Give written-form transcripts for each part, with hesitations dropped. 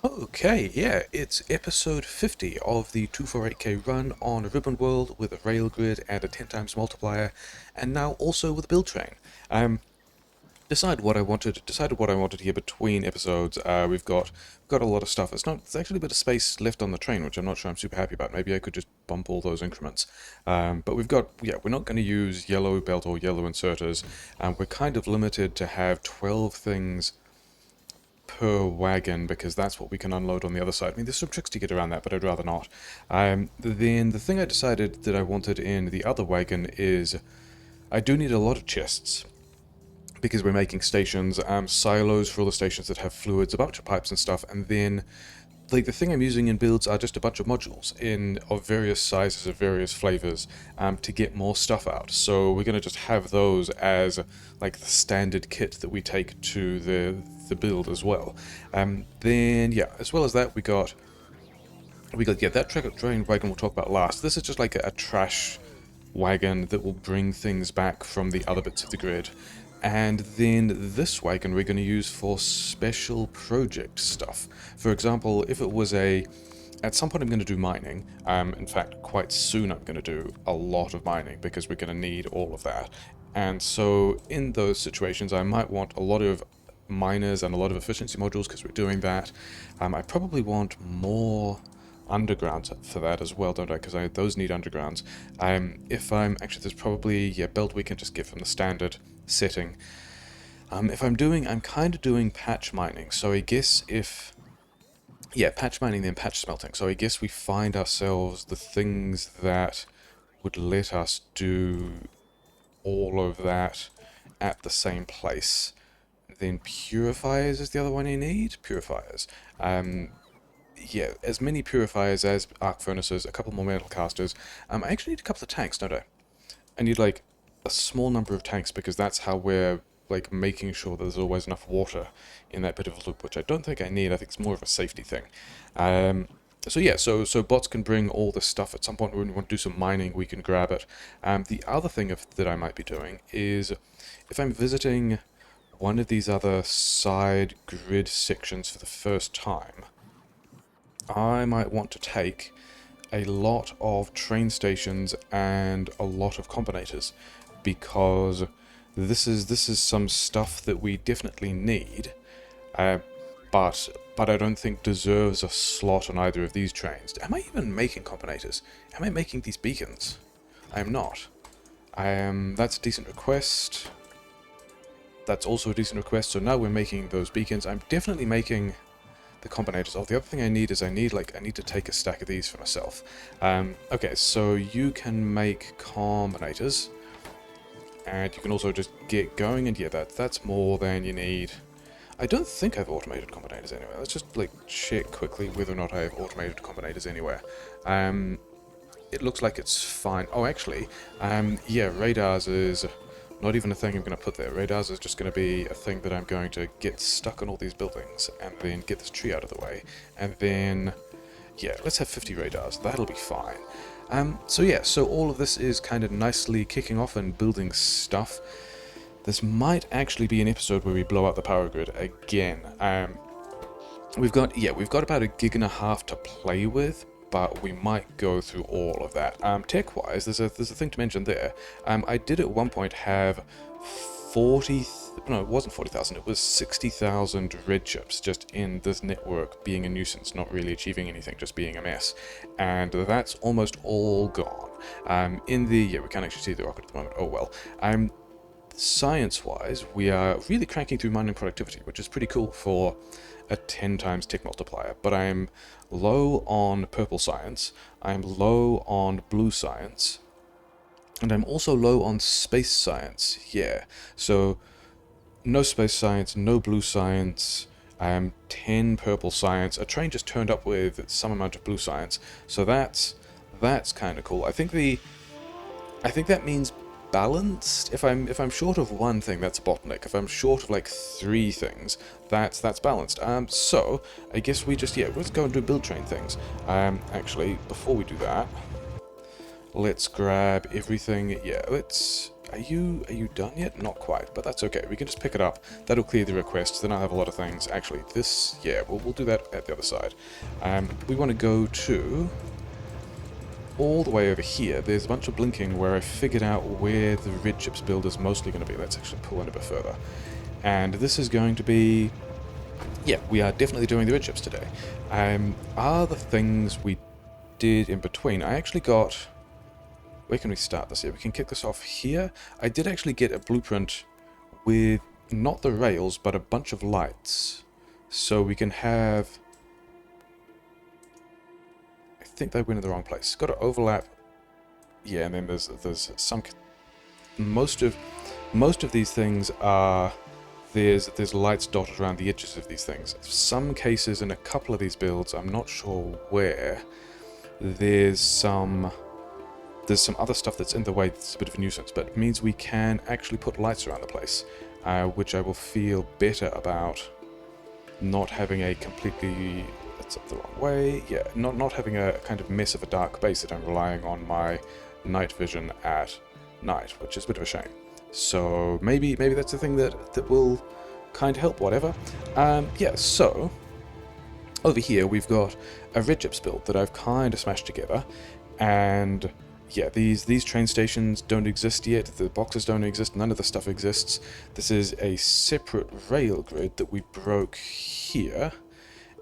Okay, yeah, it's episode 50 of the 248K run on Ribbon World with a rail grid and a 10 times multiplier, and now also with a build train. Um, decided what I wanted here between episodes. We've got a lot of stuff. It's actually a bit of space left on the train, which I'm not sure I'm super happy about. Maybe I could just bump all those increments. But we're not going to use yellow belt or yellow inserters. We're kind of limited to have 12 things per wagon because that's what we can unload on the other side. I mean, there's some tricks to get around that, but I'd rather not. Then the thing I decided that I wanted in the other wagon is I do need a lot of chests because we're making stations, silos for all the stations that have fluids, a bunch of pipes and stuff, and then like the thing I'm using in builds are just a bunch of modules of various sizes, of various flavors, to get more stuff out. So we're gonna just have those as like the standard kit that we take to the build as well. Then yeah, as well as that we got that train wagon we'll talk about last. This is just like a trash wagon that will bring things back from the other bits of the grid. And then this wagon we're going to use for special project stuff. For example, if it was at some point I'm going to do mining. In fact, quite soon I'm going to do a lot of mining because we're going to need all of that. And so in those situations, I might want a lot of miners and a lot of efficiency modules because we're doing that. I probably want more undergrounds for that as well, don't I? Because those need undergrounds. If I'm actually, there's probably belt we can just get from the standard setting. If I'm kind of doing patch mining, so I guess patch mining then patch smelting. So I guess we find ourselves the things that would let us do all of that at the same place. Then purifiers is the other one you need. Purifiers. As many purifiers as arc furnaces, a couple more metal casters. I actually need a couple of tanks, don't I? I need like a small number of tanks because that's how we're like making sure that there's always enough water in that bit of a loop, which I don't think I need. I think it's more of a safety thing. So bots can bring all this stuff at some point when we want to do some mining. We can grab it. The other thing that I might be doing is if I'm visiting one of these other side grid sections for the first time, I might want to take a lot of train stations and a lot of combinators because this is some stuff that we definitely need, uh, but I don't think deserves a slot on either of these trains. Am I even making combinators? Am I making these beacons? I am not. That's a decent request. That's also a decent request. So now we're making those beacons. I'm definitely making the combinators. Oh, the other thing I need is I need to take a stack of these for myself. Okay, so you can make combinators, and you can also just get going, and yeah, that's more than you need. I don't think I've automated combinators anywhere. Let's just like check quickly whether or not I have automated combinators anywhere. It looks like it's fine. Oh, actually, radars is not even a thing I'm going to put there. Radars is just going to be a thing that I'm going to get stuck on all these buildings and then get this tree out of the way. And then, let's have 50 radars. That'll be fine. So all of this is kind of nicely kicking off and building stuff. This might actually be an episode where we blow out the power grid again. We've got about a gig and a half to play with, but we might go through all of that. Tech-wise, there's a thing to mention there. I did at one point have 40... No, it wasn't 40,000, it was 60,000 red chips just in this network being a nuisance, not really achieving anything, just being a mess. And that's almost all gone. We can't actually see the rocket at the moment, oh well. Science-wise, we are really cranking through mining productivity, which is pretty cool for a 10 times tick multiplier, but I'm low on purple science, I'm low on blue science, and I'm also low on space science, so no space science, no blue science, 10 purple science, a train just turned up with some amount of blue science, so that's kind of cool. I think that means balanced. If I'm short of one thing, that's a bottleneck. If I'm short of like 3 things, that's balanced. So I guess we just let's go and do build train things. Actually, before we do that, let's grab everything. are you done yet? Not quite, but that's okay. We can just pick it up. That'll clear the requests. Then I'll have a lot of things. Actually, this, yeah, we'll do that at the other side. We want to go to all the way over here. There's a bunch of blinking where I figured out where the red chips build is mostly going to be. Let's actually pull in a bit further. And this is going to be... Yeah, we are definitely doing the red chips today. Are the things we did in between... I actually got... Where can we start this here? We can kick this off here. I did actually get a blueprint with not the rails, but a bunch of lights. So we can have... I think they went in the wrong place. Got to overlap. Yeah, and then there's some... Most of these things are... There's lights dotted around the edges of these things. Some cases in a couple of these builds, I'm not sure where, there's some other stuff that's in the way that's a bit of a nuisance, but it means we can actually put lights around the place, which I will feel better about not having a completely... That's up the wrong way. Yeah, not having a kind of mess of a dark base that I'm relying on my night vision at night, which is a bit of a shame. So maybe that's the thing that will kind of help, whatever. Yeah, so over here we've got a red chips build that I've kind of smashed together, and yeah, these train stations don't exist yet, the boxes don't exist, none of the stuff exists. This is a separate rail grid that we broke here,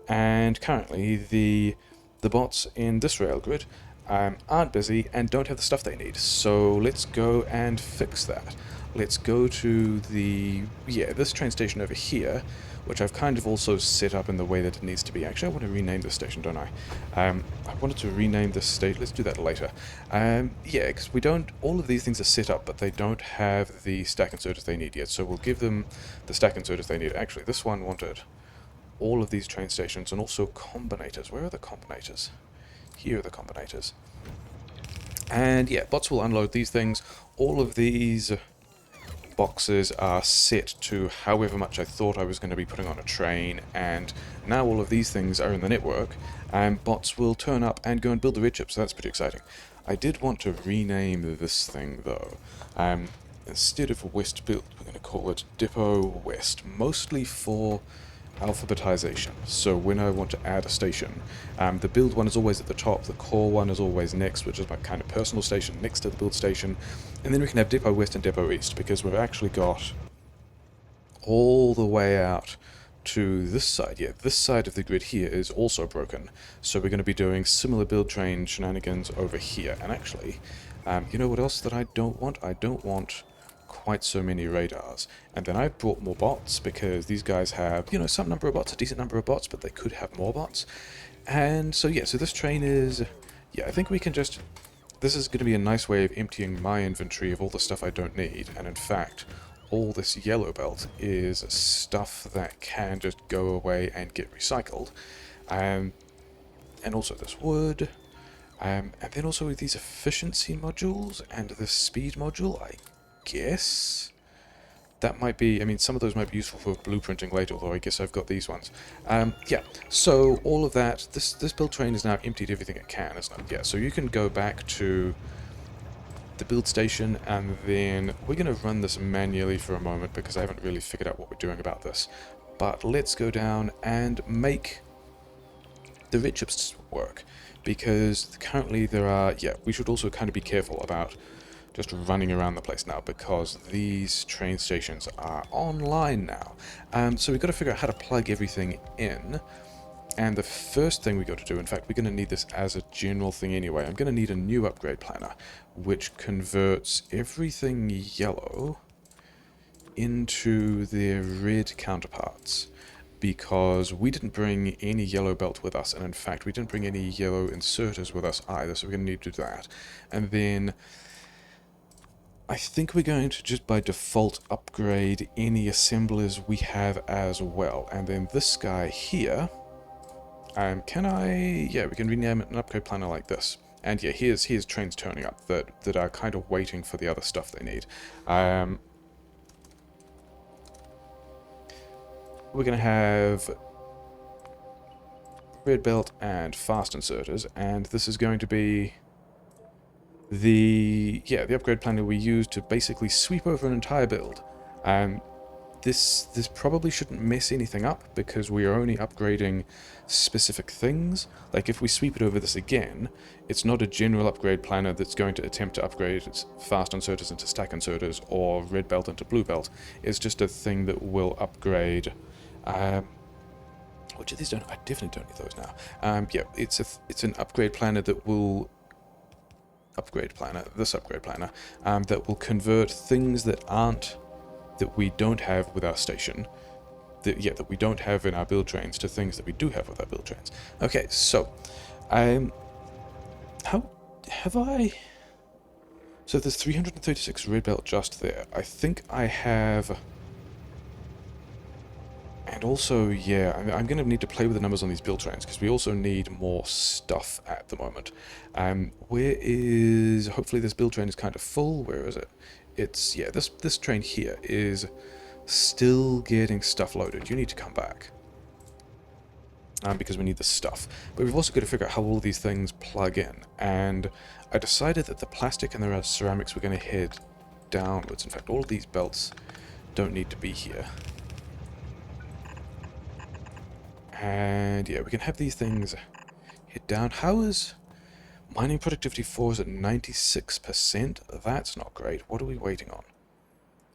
and currently the bots in this rail grid aren't busy and don't have the stuff they need. So let's go and fix that. Let's go to this train station over here, which I've kind of also set up in the way that it needs to be. Actually, I want to rename this station, don't I? I wanted to rename this station. Let's do that later. Yeah, because we don't... All of these things are set up, but they don't have the stack inserters they need yet. So we'll give them the stack inserters they need. Actually, this one wanted all of these train stations and also combinators. Where are the combinators? Here are the combinators. And yeah, bots will unload these things. All of these boxes are set to however much I thought I was going to be putting on a train, and now all of these things are in the network, and bots will turn up and go and build the red chip, so that's pretty exciting. I did want to rename this thing though. Instead of West Build, we're going to call it Depot West, mostly for alphabetization. So when I want to add a station, the build one is always at the top, the core one is always next, which is my kind of personal station next to the build station, and then we can have Depot West and Depot East, because we've actually got all the way out to this side. Yeah, this side of the grid here is also broken, so we're going to be doing similar build train shenanigans over here. And actually, you know what else that I don't want? I don't want quite so many radars. And then I've brought more bots, because these guys have, you know, some number of bots, a decent number of bots, but they could have more bots. And so yeah, so this train is... Yeah, I think we can just... This is going to be a nice way of emptying my inventory of all the stuff I don't need, and in fact, all this yellow belt is stuff that can just go away and get recycled. And also this wood, and then also with these efficiency modules and the speed module, I guess that might be, I mean, some of those might be useful for blueprinting later, although I guess I've got these ones. Yeah, so all of that, this build train has now emptied everything it can, isn't it? Yeah, so you can go back to the build station, and then we're going to run this manually for a moment, because I haven't really figured out what we're doing about this. But let's go down and make the red chips work, because currently there are, yeah, we should also kind of be careful about just running around the place now, because these train stations are online now. So we've got to figure out how to plug everything in. And the first thing we got to do, in fact, we're going to need this as a general thing anyway. I'm going to need a new upgrade planner, which converts everything yellow into their red counterparts, because we didn't bring any yellow belt with us, and in fact, we didn't bring any yellow inserters with us either, so we're going to need to do that. And then I think we're going to just by default upgrade any assemblers we have as well. And then this guy here, can I... Yeah, we can rename it an upgrade planner like this. And yeah, here's trains turning up that are kind of waiting for the other stuff they need. We're going to have red belt and fast inserters, and this is going to be... the upgrade planner we use to basically sweep over an entire build. This probably shouldn't mess anything up because we are only upgrading specific things. Like if we sweep it over this again, it's not a general upgrade planner that's going to attempt to upgrade fast inserters into stack inserters or red belt into blue belt. It's just a thing that will upgrade. Which of these don't? I definitely don't need those now. Yeah, it's an upgrade planner that will upgrade planner that will convert things that we don't have with our station, that we don't have in our build trains to things that we do have with our build trains. Okay, so, how have I? So there's 336 red belt just there. I think I have, and also, yeah, I'm going to need to play with the numbers on these build trains because we also need more stuff at the moment. Where is? Hopefully this build train is kind of full. Where is it? It's, yeah, this train here is still getting stuff loaded. You need to come back. Because we need the stuff. But we've also got to figure out how all of these things plug in. And I decided that the plastic and the ceramics were going to head downwards. In fact, all of these belts don't need to be here. And yeah, we can have these things head down. How is mining productivity 4 is at 96%? That's not great. What are we waiting on?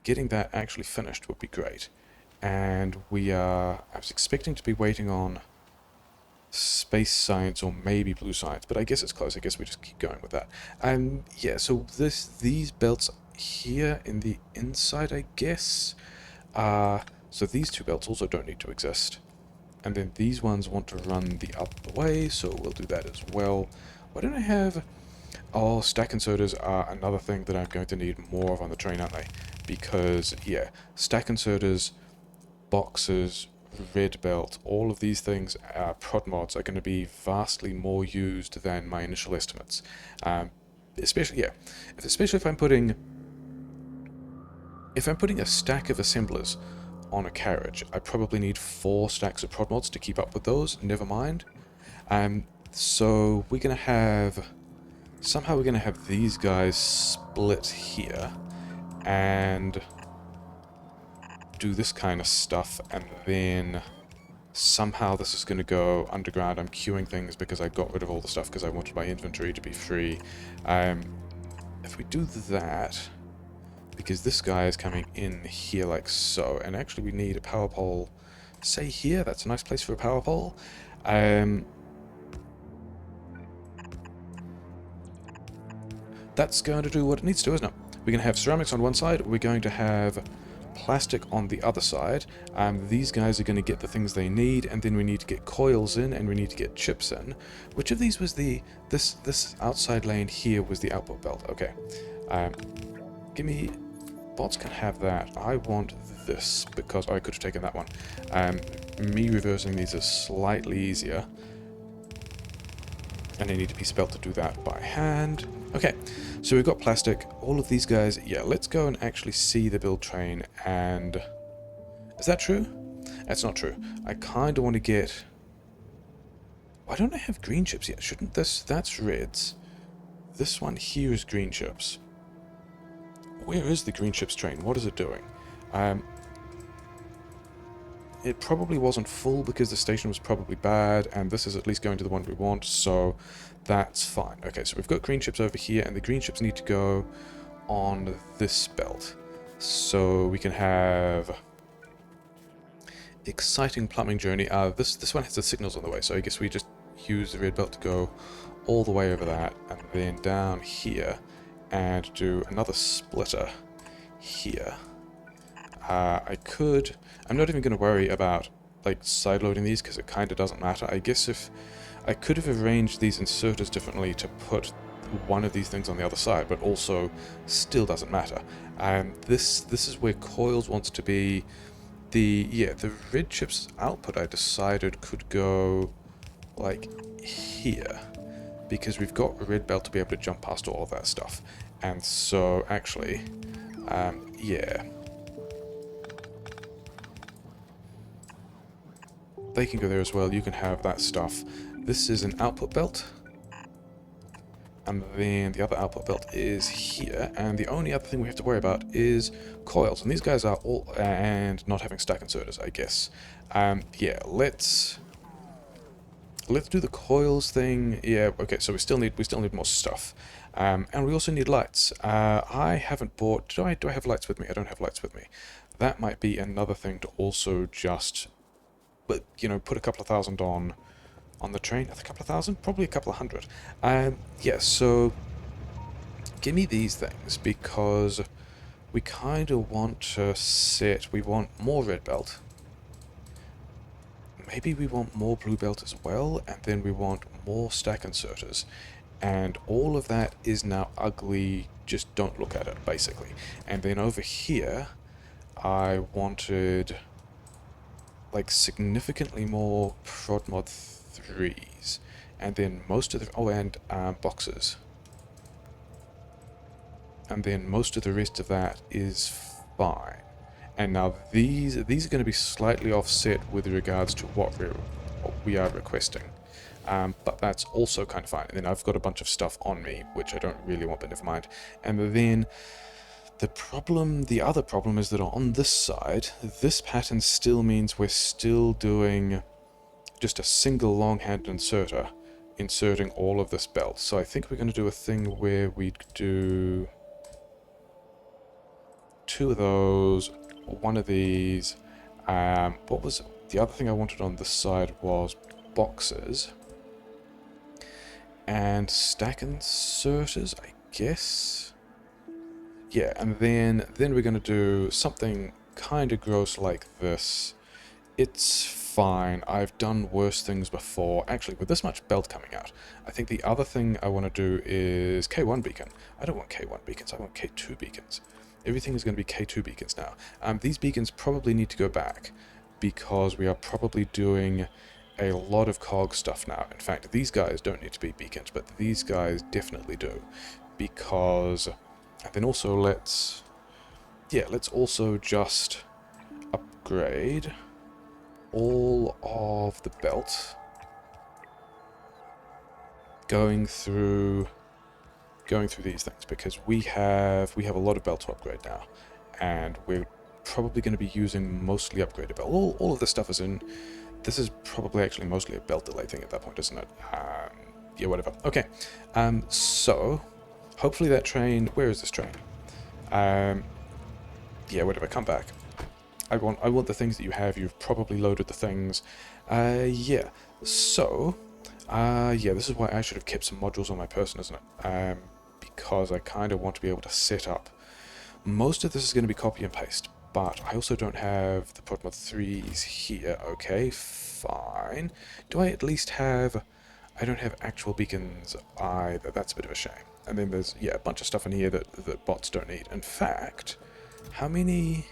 Getting that actually finished would be great. And I was expecting to be waiting on space science or maybe blue science, but I guess it's close. I guess we just keep going with that. Yeah, so these belts here in the inside, I guess. So these two belts also don't need to exist. And then these ones want to run the other way, so we'll do that as well. Why don't I have... Oh, stack inserters are another thing that I'm going to need more of on the train, aren't they? Because, yeah, stack inserters, boxes, red belt, all of these things, prod mods, are going to be vastly more used than my initial estimates. Especially if I'm putting a stack of assemblers on a carriage, I probably need 4 stacks of prod mods to keep up with those, never mind. So we're going to have... Somehow we're going to have these guys split here and do this kind of stuff, and then somehow this is going to go underground. I'm queuing things because I got rid of all the stuff because I wanted my inventory to be free. If we do that, because this guy is coming in here like so, and actually we need a power pole, say here, that's a nice place for a power pole. That's going to do what it needs to, isn't it? We're going to have ceramics on one side, we're going to have plastic on the other side. These guys are going to get the things they need, and then we need to get coils in, and we need to get chips in. Which of these was this outside lane here was the output belt? Okay. Give me... Bots can have that. I want this, because I could have taken that one. Me reversing these is slightly easier. And I need a piece of belt to do that by hand. Okay, so we've got plastic. All of these guys... Yeah, let's go and actually see the build train, and... Is that true? That's not true. I kind of want to get... Why don't I have green chips yet? Shouldn't this... That's reds. This one here is green chips. Where is the green chips train? What is it doing? It probably wasn't full because the station was probably bad, and this is at least going to the one we want, so that's fine. Okay, so we've got green chips over here, and the green chips need to go on this belt. So we can have... Exciting plumbing journey. This one has the signals on the way, so I guess we just use the red belt to go all the way over that, and then down here, and do another splitter here. I'm not even going to worry about like sideloading these because it kind of doesn't matter. I guess if I could have arranged these inserters differently to put one of these things on the other side, but also still doesn't matter. This is where coils wants to be. The red chips output I decided could go like here, because we've got a red belt to be able to jump past all of that stuff. And so actually, yeah. They can go there as well. You can have that stuff. This is an output belt. And then the other output belt is here, and the only other thing we have to worry about is coils. And these guys are all, and not having stack inserters, I guess. Yeah, let's do the coils thing. Yeah, okay, so we still need more stuff. And we also need lights. I haven't bought, do I have lights with me? I don't have lights with me. That might be another thing to also just, but you know, put a couple of thousand on the train. A couple of thousand? Probably a couple of hundred. Yeah, so give me these things because we kind of want to set, we want more red belt. Maybe we want more blue belt as well, and then we want more stack inserters. And all of that is now ugly, just don't look at it, basically. And then over here, I wanted like significantly more prod mod 3s. And then most of the, oh, and boxes. And then most of the rest of that is fine. And now these are going to be slightly offset with regards to what we are requesting. But that's also kind of fine. And then I've got a bunch of stuff on me, which I don't really want, but never mind. And then the other problem is that on this side, this pattern still means we're still doing just a single long-hand inserter, inserting all of this belt. So I think we're going to do a thing where we do 2 of those, 1 of these. What was the other thing I wanted on this side was boxes and stack inserters, I guess. Yeah, and then we're going to do something kind of gross like this. It's fine. I've done worse things before. Actually, with this much belt coming out, I think the other thing I want to do is K1 beacon. I don't want K1 beacons, I want K2 beacons. Everything is going to be K2 beacons now. These beacons probably need to go back because we are probably doing a lot of cog stuff now. In fact, these guys don't need to be beacons, but these guys definitely do. Because, and then also let's also just upgrade all of the belt going through these things, because we have a lot of belt to upgrade now, and we're probably going to be using mostly upgraded belt. All of this stuff is in. This is probably actually mostly a belt delay thing at that point, isn't it? Yeah, whatever. Okay. So hopefully that train. Where is this train? Yeah, whatever. Come back. I want the things that you have. You've probably loaded the things. Yeah. So, yeah, this is why I should have kept some modules on my person, isn't it? Because I kind of want to be able to set up. Most of this is going to be copy and paste, but I also don't have the prod mod 3s here. Okay, fine. Do I at least have... I don't have actual beacons either. That's a bit of a shame. And then there's, yeah, a bunch of stuff in here that bots don't need. In fact, how many...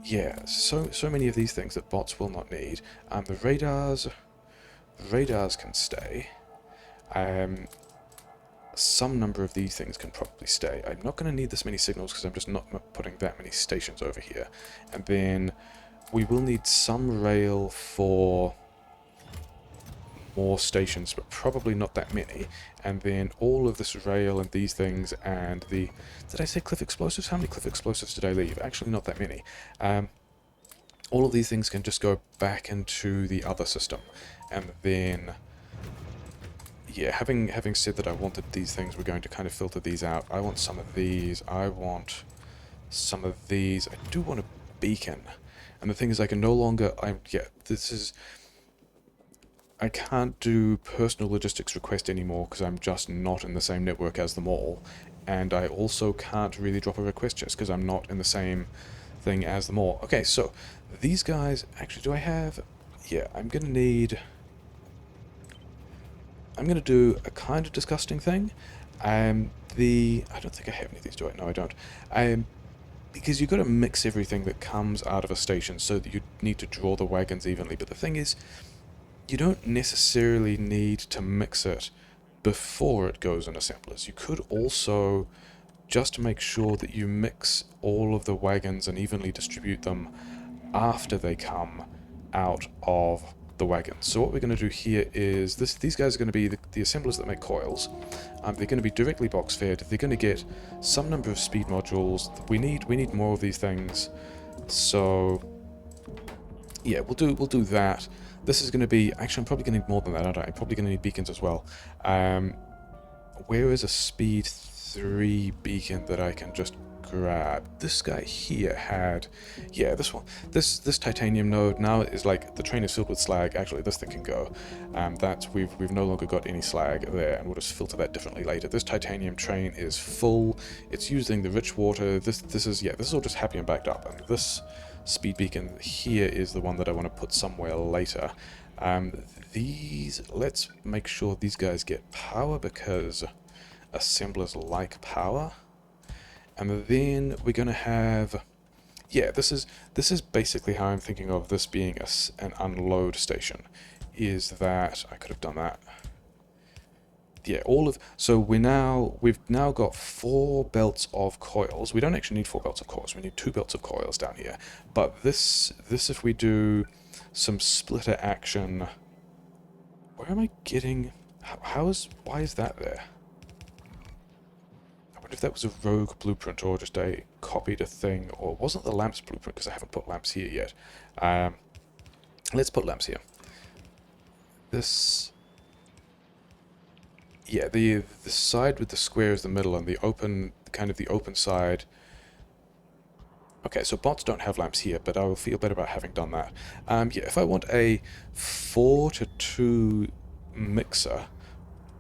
Yeah, so many of these things that bots will not need. The radars can stay. Some number of these things can probably stay. I'm not going to need this many signals because I'm just not putting that many stations over here. And then we will need some rail for more stations, but probably not that many. And then all of this rail and these things and the... Did I say cliff explosives? How many cliff explosives did I leave? Actually, not that many. All of these things can just go back into the other system. And then... Yeah, having said that I wanted these things, we're going to kind of filter these out. I want some of these. I want some of these. I do want a beacon. And the thing is, I can no longer... Yeah, this is... I can't do personal logistics request anymore because I'm just not in the same network as them all. And I also can't really drop a request just because I'm not in the same thing as them all. Okay, so these guys... Actually, do I have... Yeah, I'm going to need... I'm going to do a kind of disgusting thing. I don't think I have any of these, do I? No, I don't. Because you've got to mix everything that comes out of a station so that you need to draw the wagons evenly. But the thing is, you don't necessarily need to mix it before it goes in assemblers. You could also just make sure that you mix all of the wagons and evenly distribute them after they come out of the wagons. So what we're going to do here is these guys are going to be the assemblers that make coils. They're going to be directly box fed. They're going to get some number of speed modules. We need more of these things. So yeah, we'll do that. This is going to be, actually I'm probably going to need more than that, aren't I? I'm probably going to need beacons as well. Where is a speed 3 beacon that I can just grab? This guy here had, yeah, this one. This titanium node now is like, the train is filled with slag. Actually, this thing can go. We've no longer got any slag there, and we'll just filter that differently later. This titanium train is full. It's using the rich water. This is all just happy and backed up. And this speed beacon here is the one that I want to put somewhere later. Let's make sure these guys get power, because assemblers like power. And then we're going to have, yeah, this is basically how I'm thinking of this being an unload station, is that I could have done that. Yeah, so we've now got 4 belts of coils. We don't actually need 4 belts of coils. We need 2 belts of coils down here. But this if we do some splitter action, where am I getting? Why is that there? I wonder if that was a rogue blueprint or just I copied a thing, or it wasn't the lamps blueprint because I haven't put lamps here yet. Let's put lamps here. This. Yeah, the side with the square is the middle, and the open side. Okay, so bots don't have lamps here, but I will feel better about having done that. Yeah, if I want a 4-to-2 mixer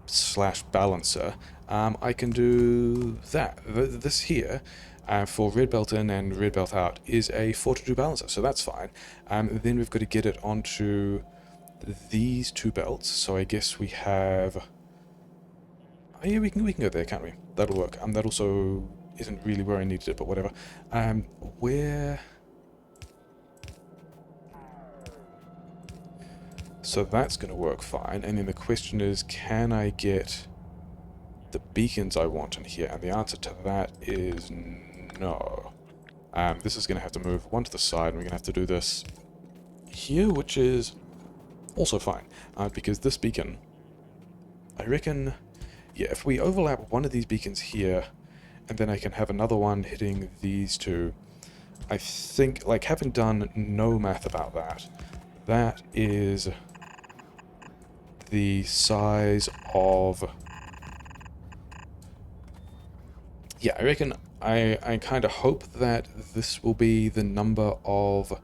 / balancer, I can do that. This here, for red belt in and red belt out, is a 4-to-2 balancer, so that's fine. Then we've got to get it onto these 2 belts, so I guess we have. Oh, yeah, we can go there, can't we? That'll work. That also isn't really where I needed it, but whatever. Where? So that's going to work fine. And then the question is, can I get the beacons I want in here? And the answer to that is no. This is going to have to move one to the side, and we're going to have to do this here, which is also fine, because this beacon, I reckon. Yeah, if we overlap one of these beacons here, and then I can have another one hitting these 2, I think, like, having done no math about that, that is the size of. Yeah, I reckon, I kind of hope that this will be the number of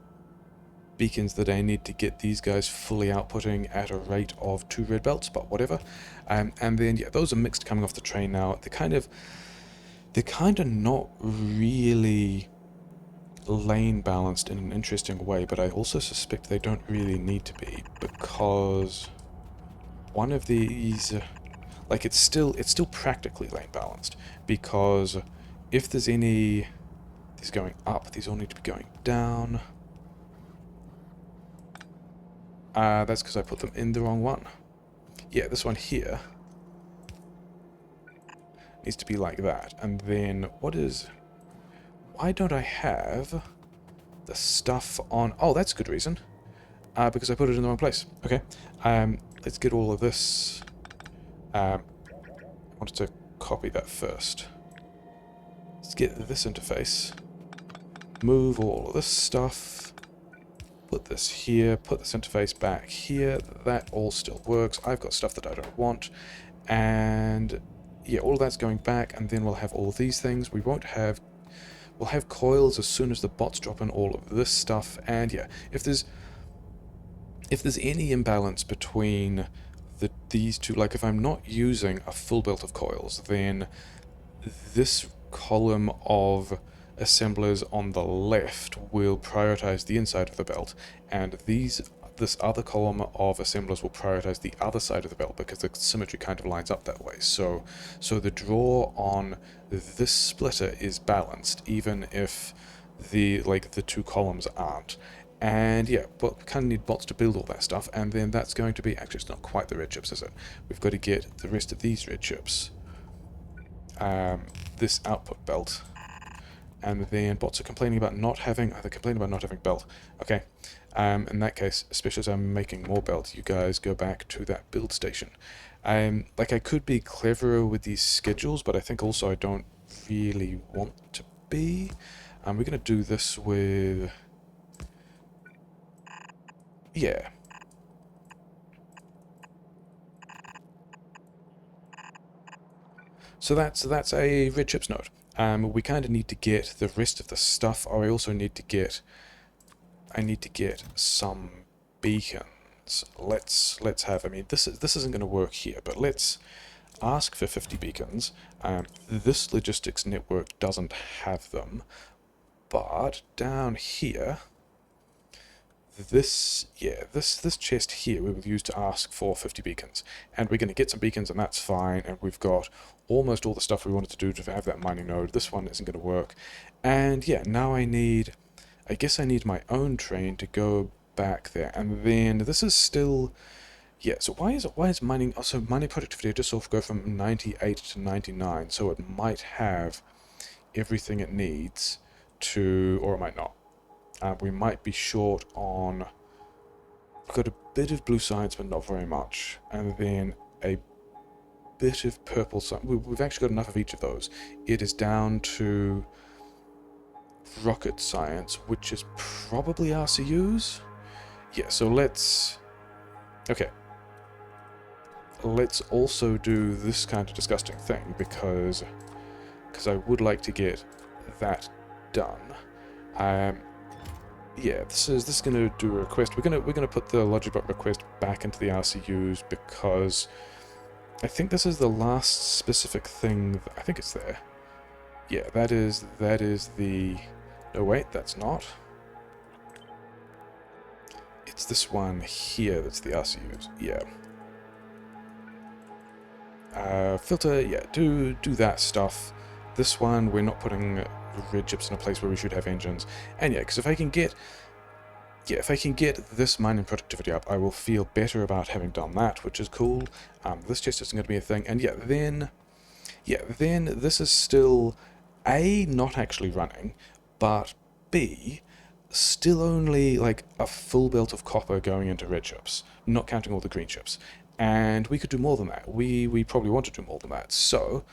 beacons that I need to get these guys fully outputting at a rate of 2 red belts, but whatever. And then, yeah, those are mixed coming off the train now. They're kind of not really lane balanced in an interesting way, but I also suspect they don't really need to be, because one of these, like, it's still practically lane balanced, because if there's any, these going up, these all need to be going down. That's because I put them in the wrong one. Yeah, this one here needs to be like that. And then why don't I have the stuff on? Oh, that's a good reason. Because I put it in the wrong place. Okay. Let's get all of this. I wanted to copy that first. Let's get this interface. Move all of this stuff. Put this here, put this interface back here. That all still works. I've got stuff that I don't want. And yeah, all of that's going back, and then we'll have all of these things. We'll have coils as soon as the bots drop in all of this stuff. And yeah, if there's any imbalance between these 2, like if I'm not using a full belt of coils, then this column of assemblers on the left will prioritize the inside of the belt, and this other column of assemblers will prioritize the other side of the belt, because the symmetry kind of lines up that way. So the draw on this splitter is balanced, even if the 2 columns aren't. And yeah, but we kind of need bots to build all that stuff, and then that's going to be, actually it's not quite the red chips, is it? We've got to get the rest of these red chips, this output belt, And then bots are complaining about not having... Oh, they're complaining about not having belt. Okay. In that case, especially as I'm making more belt, you guys go back to that build station. Like, I could be cleverer with these schedules, but I think also I don't really want to be. We're going to do this with... Yeah. So that's a red chips node. We kind of need to get the rest of the stuff. Oh, I also need to get... I need to get some beacons. Let's have... I mean, this isn't going to work here, but let's ask for 50 beacons. This logistics network doesn't have them, but down here... This chest here we will use to ask for 50 beacons. And we're going to get some beacons, and that's fine, and we've got almost all the stuff we wanted to do to have that mining node. This one isn't going to work. And yeah, now I guess I need my own train to go back there. And then this is still... Yeah, so why is mining... Also, mining productivity, I just saw go from 98 to 99, so it might have everything it needs to... Or it might not. We might be short on... We've got a bit of blue science, but not very much. And then a bit of purple science. We've actually got enough of each of those. It is down to rocket science, which is probably RCUs? Yeah, so let's... Okay. Let's also do this kind of disgusting thing, because I would like to get that done. Yeah, this is going to do a request. We're gonna put the Logibot request back into the RCUs because I think this is the last specific thing. I think it's there. Yeah, that is the... No, wait, that's not. It's this one here that's the RCUs. Yeah. Filter. Yeah, do that stuff. This one we're not putting red chips in a place where we should have engines. And yeah, because if I can get this mining productivity up, I will feel better about having done that, which is cool. This just isn't going to be a thing. And then this is still A, not actually running, but B, still only like a full belt of copper going into red chips, not counting all the green chips. And we could do more than that. We probably want to do more than that. So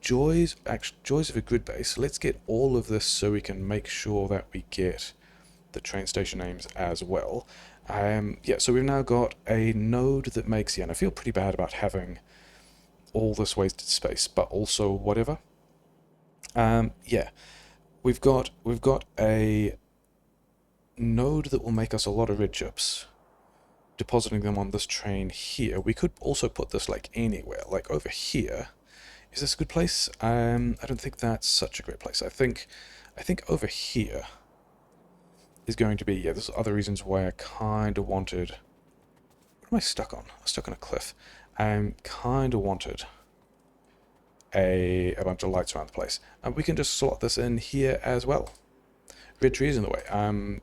joys of a grid base. Let's get all of this so we can make sure that we get the train station names as well. Yeah, so we've now got a node that makes... Yeah, and I feel pretty bad about having all this wasted space, but also whatever. Yeah, we've got a node that will make us a lot of red chips, depositing them on this train here. We could also put this like anywhere, like over here. Is this a good place? I don't think that's such a great place. I think over here is going to be... Yeah, there's other reasons why I kind of wanted... What am I stuck on? I'm stuck on a cliff. I kind of wanted a bunch of lights around the place. And we can just slot this in here as well. Red tree is in the way.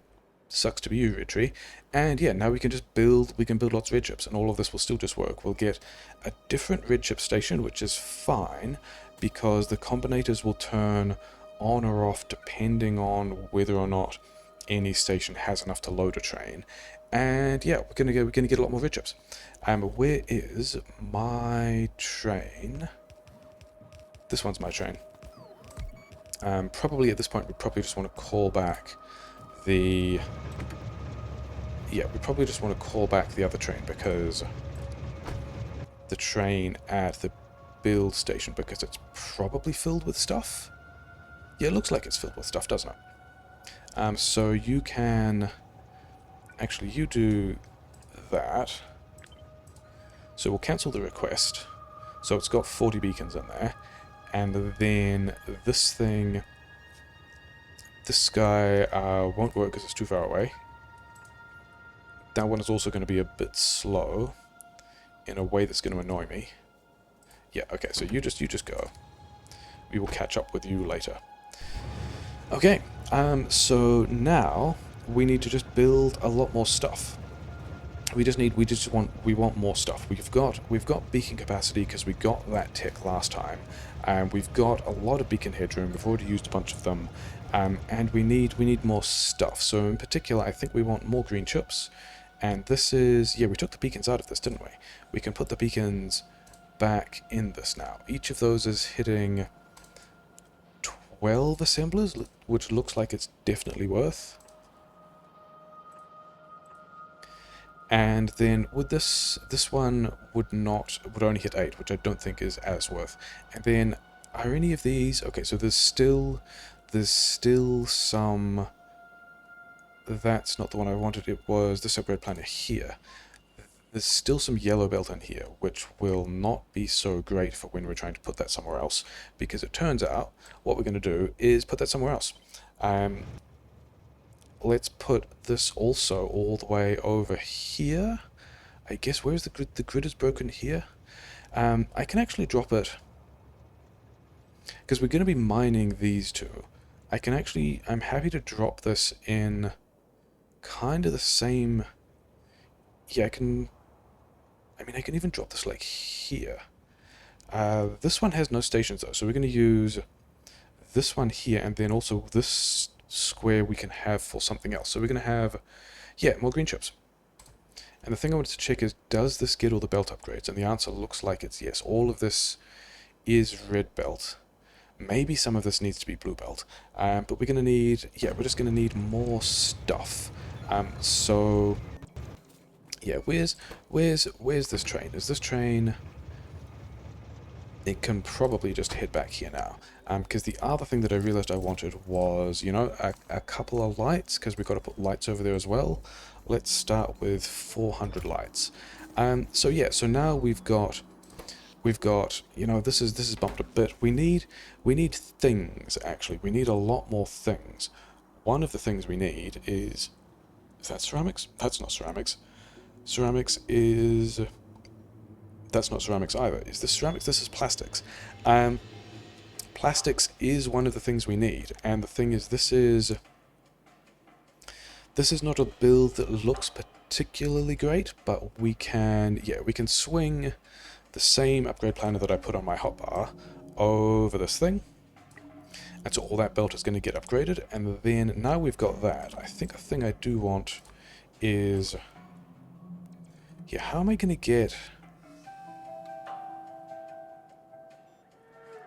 Sucks to be you, red tree. And yeah, now we can just build lots of red chips, and all of this will still just work. We'll get a different red chip station, which is fine, because the combinators will turn on or off depending on whether or not any station has enough to load a train. And yeah, we're gonna get a lot more red chips. Where is my train? This one's my train. Probably at this point we probably just want to call back the... Yeah, we probably just want to call back the other train, because the train at the build station, because it's probably filled with stuff. Yeah, it looks like it's filled with stuff, doesn't it? So you can... Actually, you do that. So we'll cancel the request. So it's got 40 beacons in there. And then this thing... This guy won't work because it's too far away. That one is also going to be a bit slow in a way that's going to annoy me. Yeah, okay, so you just go. We will catch up with you later. Okay, so now we need to just build a lot more stuff. we want more stuff. We've got beacon capacity because we got that tech last time, and we've got a lot of beacon headroom. We've already used a bunch of them, and we need more stuff. So in particular, I think we want more green chips, and this is, yeah, we took the beacons out of this, didn't we? We can put the beacons back in this now. Each of those is hitting 12 assemblers, which looks like it's definitely worth. And then with this one would only hit 8, which I don't think is as worth. And then are any of these, okay, so there's still some, that's not the one I wanted, it was this upgrade planner here. There's still some yellow belt in here, which will not be so great for when we're trying to put that somewhere else, because it turns out what we're going to do is put that somewhere else. Let's put this also all the way over here. I guess, where's the grid? The grid is broken here. I can actually drop it, because we're going to be mining these two. I'm happy to drop this in kind of the same, yeah, I can even drop this like here. This one has no stations though, so we're going to use this one here, and then also this square we can have for something else. So we're going to have, yeah, more green chips. And the thing I wanted to check is, does this get all the belt upgrades? And the answer looks like it's yes. All of this is red belt. Maybe some of this needs to be blue belt. But we're going to need, yeah, we're just going to need more stuff. So, yeah, where's this train? Is this train... It can probably just head back here now. Because the other thing that I realized I wanted was, you know, a couple of lights, because we've got to put lights over there as well. Let's start with 400 lights. So yeah, so now we've got, you know, this is bumped a bit. We need things, actually. We need a lot more things. One of the things we need is that ceramics? That's not ceramics. Ceramics is... That's not ceramics either. Is this ceramics? This is plastics. Plastics is one of the things we need, and the thing is, this is not a build that looks particularly great, but we can swing the same upgrade planner that I put on my hotbar over this thing, and so all that belt is going to get upgraded. And then now we've got that, I think a thing I do want is, yeah, how am I going to get...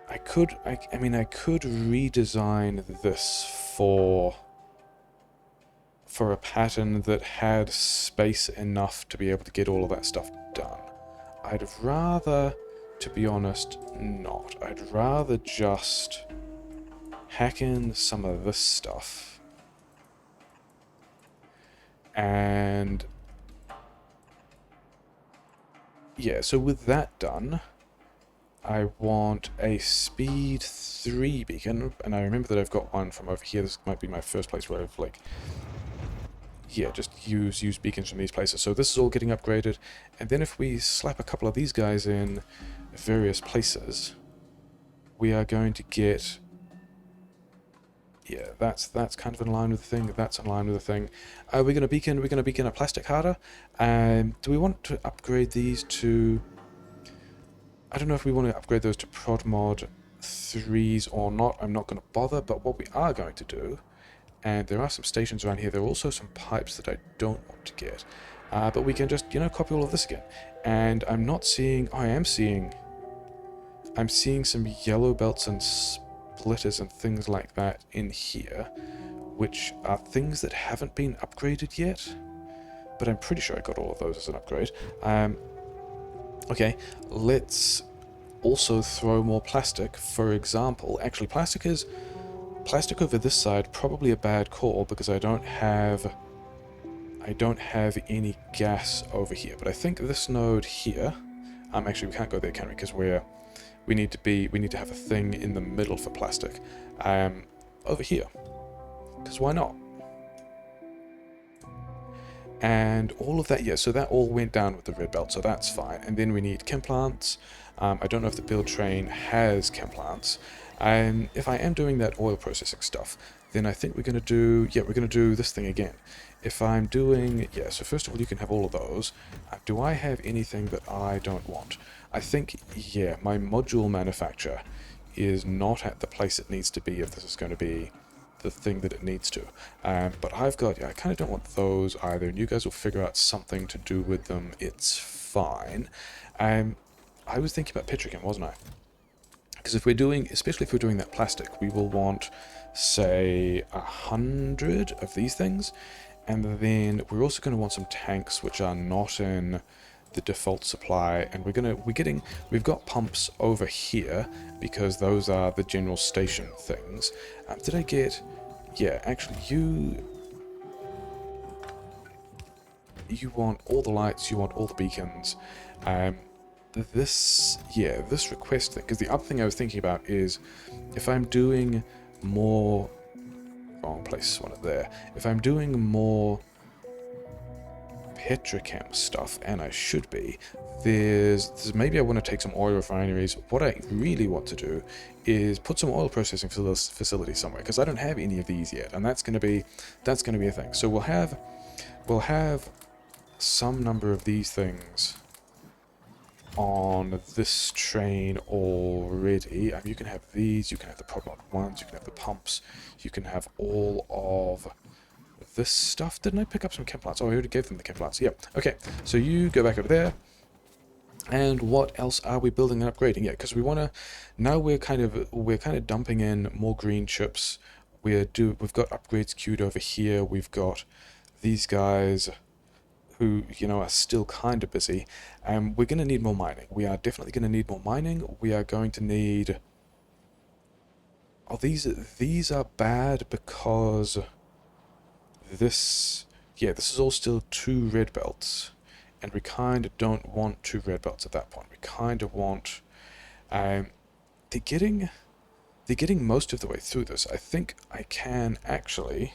I could redesign this for a pattern that had space enough to be able to get all of that stuff done. I'd rather, to be honest, not. I'd rather just hack in some of this stuff. And yeah, so with that done, I want a speed 3 beacon, and I remember that I've got one from over here. This might be my first place where I've, like, yeah, just use beacons from these places. So this is all getting upgraded, and then if we slap a couple of these guys in various places, we are going to get, yeah, that's kind of in line with the thing. That's in line with the thing. We're gonna beacon a plastic harder. Do we want to upgrade these to? I don't know if we want to upgrade those to prod mod 3s or not. I'm not going to bother, but what we are going to do, and there are some stations around here, there are also some pipes that I don't want to get, but we can just, you know, copy all of this again. And I'm not seeing, oh, I'm seeing some yellow belts and splitters and things like that in here, which are things that haven't been upgraded yet, but I'm pretty sure I got all of those as an upgrade. Okay, let's also throw more plastic. For example, actually plastic over this side, probably a bad call because I don't have any gas over here. But I think this node here, actually we can't go there, can we? Because we need to have a thing in the middle for plastic. Over here. Because why not? And all of that, yeah, so that all went down with the red belt, so that's fine. And then we need chem plants. I don't know if the build train has chem plants. If I am doing that oil processing stuff, then I think we're going to do, yeah, we're going to do this thing again. if I'm doing, yeah, so first of all, you can have all of those. Do I have anything that I don't want? I think, yeah, my module manufacturer is not at the place it needs to be if this is going to be the thing that it needs to. But I've got, yeah, I kind of don't want those either, and you guys will figure out something to do with them. It's fine. I was thinking about petrochem, wasn't I? Because if we're doing, especially if we're doing that plastic, we will want, say, 100 of these things, and then we're also going to want some tanks which are not in the default supply, and we've got pumps over here because those are the general station things. Did I get? Yeah, actually, you want all the lights, you want all the beacons. This request thing, because the other thing I was thinking about is if I'm doing more, wrong place, one it there. If I'm doing more petrochem stuff, and I should be, there's maybe I want to take some oil refineries. What I really want to do is put some oil processing facility somewhere, because I don't have any of these yet, and that's going to be a thing. So we'll have some number of these things on this train already. You can have these, you can have the prod ones, you can have the pumps, you can have all of this stuff. Didn't I pick up some chem plants? Oh, I already gave them the chem plants. Yeah. Okay, so you go back over there. And what else are we building and upgrading? Yeah, because we want to. Now we're kind of dumping in more green chips. We've got upgrades queued over here. We've got these guys who, are still kind of busy. And we're going to need more mining. We are definitely going to need more mining. We are going to need... Oh, these are bad because this is all still 2 red belts. And we kind of don't want 2 red belts at that point. We kind of want... they're getting most of the way through this. I think I can actually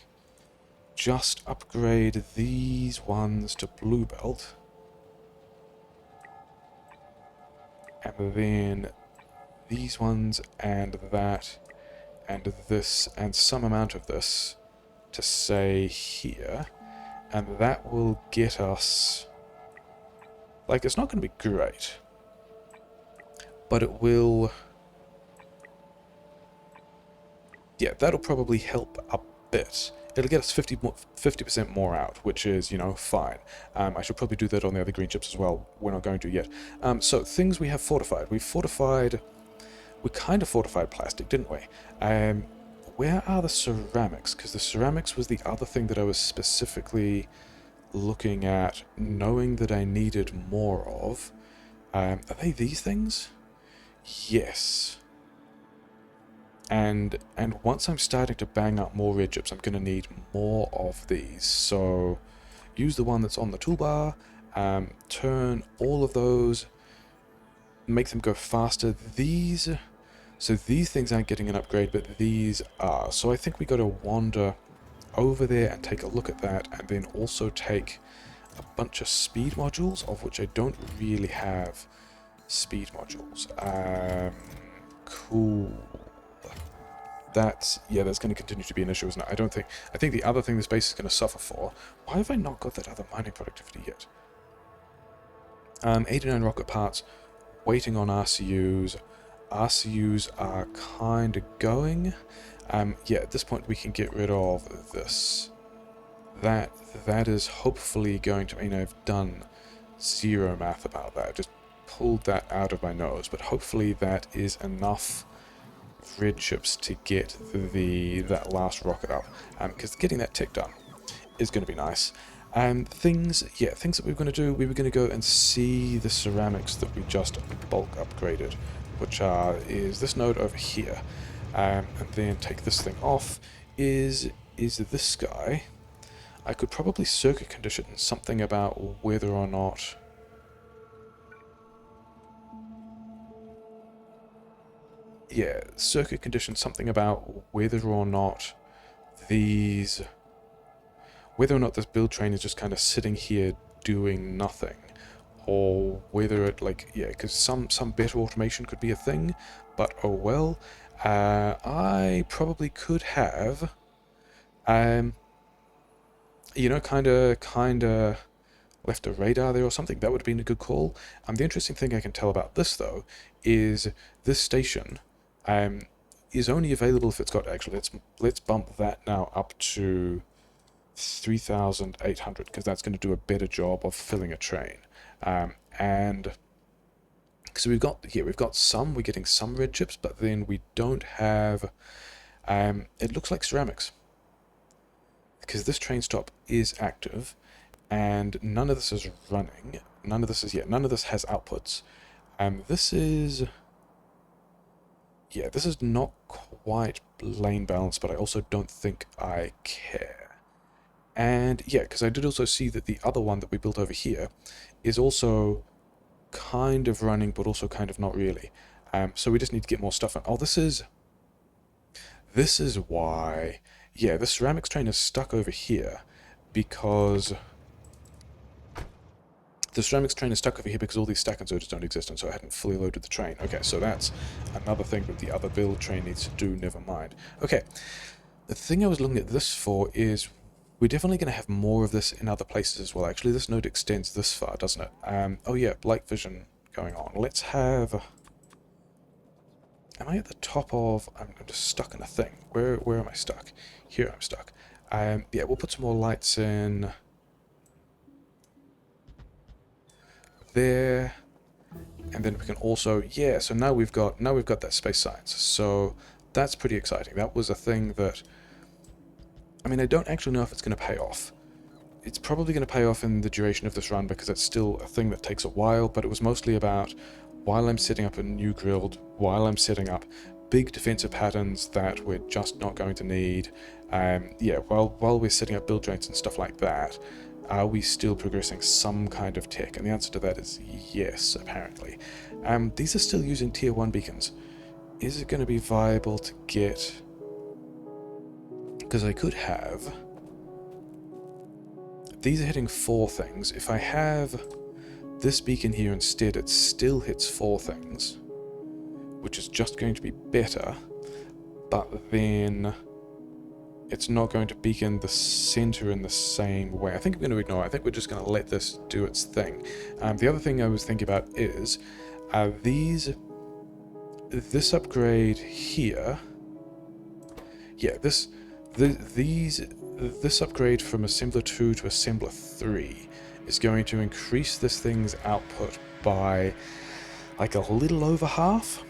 just upgrade these ones to blue belt, and then these ones and that and this and some amount of this to say here, and that will get us, like, it's not going to be great, but it will, yeah, that'll probably help a bit. It'll get us 50% more out, which is, fine. I should probably do that on the other green chips as well. We're not going to yet. So, things we have fortified. We kind of fortified plastic, didn't we? Where are the ceramics? Because the ceramics was the other thing that I was specifically looking at, knowing that I needed more of. Are they these things? Yes. And once I'm starting to bang up more red chips, I'm going to need more of these. So use the one that's on the toolbar, turn all of those, make them go faster. These things aren't getting an upgrade, but these are. So I think we got to wander over there and take a look at that, and then also take a bunch of speed modules, of which I don't really have speed modules. Cool. That's going to continue to be an issue, isn't it? I think the other thing this base is going to suffer for... Why have I not got that other mining productivity yet? 89 rocket parts, waiting on RCUs. RCUs are kind of going. At this point we can get rid of this. That is hopefully going to... I've done zero math about that. I just pulled that out of my nose, but hopefully that is enough red chips to get that last rocket up, because getting that tick done is going to be nice. Things that we were going to do, we were going to go and see the ceramics that we just bulk upgraded, which is this node over here, and then take this thing off. Is this guy? I could probably circuit condition something about whether or not... Yeah, circuit condition something about whether or not this build train is just kind of sitting here doing nothing, or whether it, because some better automation could be a thing, but oh well. I probably could have you know, kind of left a radar there or something. That would have been a good call. The interesting thing I can tell about this, though, is this station um, is only available if it's got, actually, let's bump that now up to 3,800, because that's going to do a better job of filling a train. And so we've got some, we're getting some red chips, but then we don't have, it looks like ceramics, because this train stop is active, and none of this is running. None of this has outputs. This is, yeah, this is not quite lane balanced, but I also don't think I care. And yeah, because I did also see that the other one that we built over here is also kind of running, but also kind of not really. So we just need to get more stuff in. Oh, this is why, yeah, the ceramics train is stuck over here because all these stack inserters don't exist, and so I hadn't fully loaded the train. Okay, so that's another thing that the other build train needs to do, never mind. Okay, the thing I was looking at this for is we're definitely going to have more of this in other places as well. Actually, this node extends this far, doesn't it? Oh yeah, light vision going on. Let's have... Am I at the top of... I'm just stuck in a thing. Where am I stuck? Here I'm stuck. Yeah, we'll put some more lights in... there, and then we can also, yeah, so now we've got that space science, so that's pretty exciting. That was a thing that, I mean, I don't actually know if it's going to pay off. It's probably going to pay off in the duration of this run because it's still a thing that takes a while, but it was mostly about while I'm setting up a new grid, while I'm setting up big defensive patterns that we're just not going to need, yeah, while we're setting up build trains and stuff like that, are we still progressing some kind of tech? And the answer to that is yes, apparently. These are still using tier 1 beacons. Is it going to be viable to get... Because I could have... These are hitting 4 things. If I have this beacon here instead, it still hits 4 things, which is just going to be better, but then... it's not going to beacon the center in the same way. I think I'm going to ignore it. I think we're just going to let this do its thing. The other thing I was thinking about is this upgrade here. Yeah, this upgrade from Assembler 2 to Assembler 3 is going to increase this thing's output by like a little over half.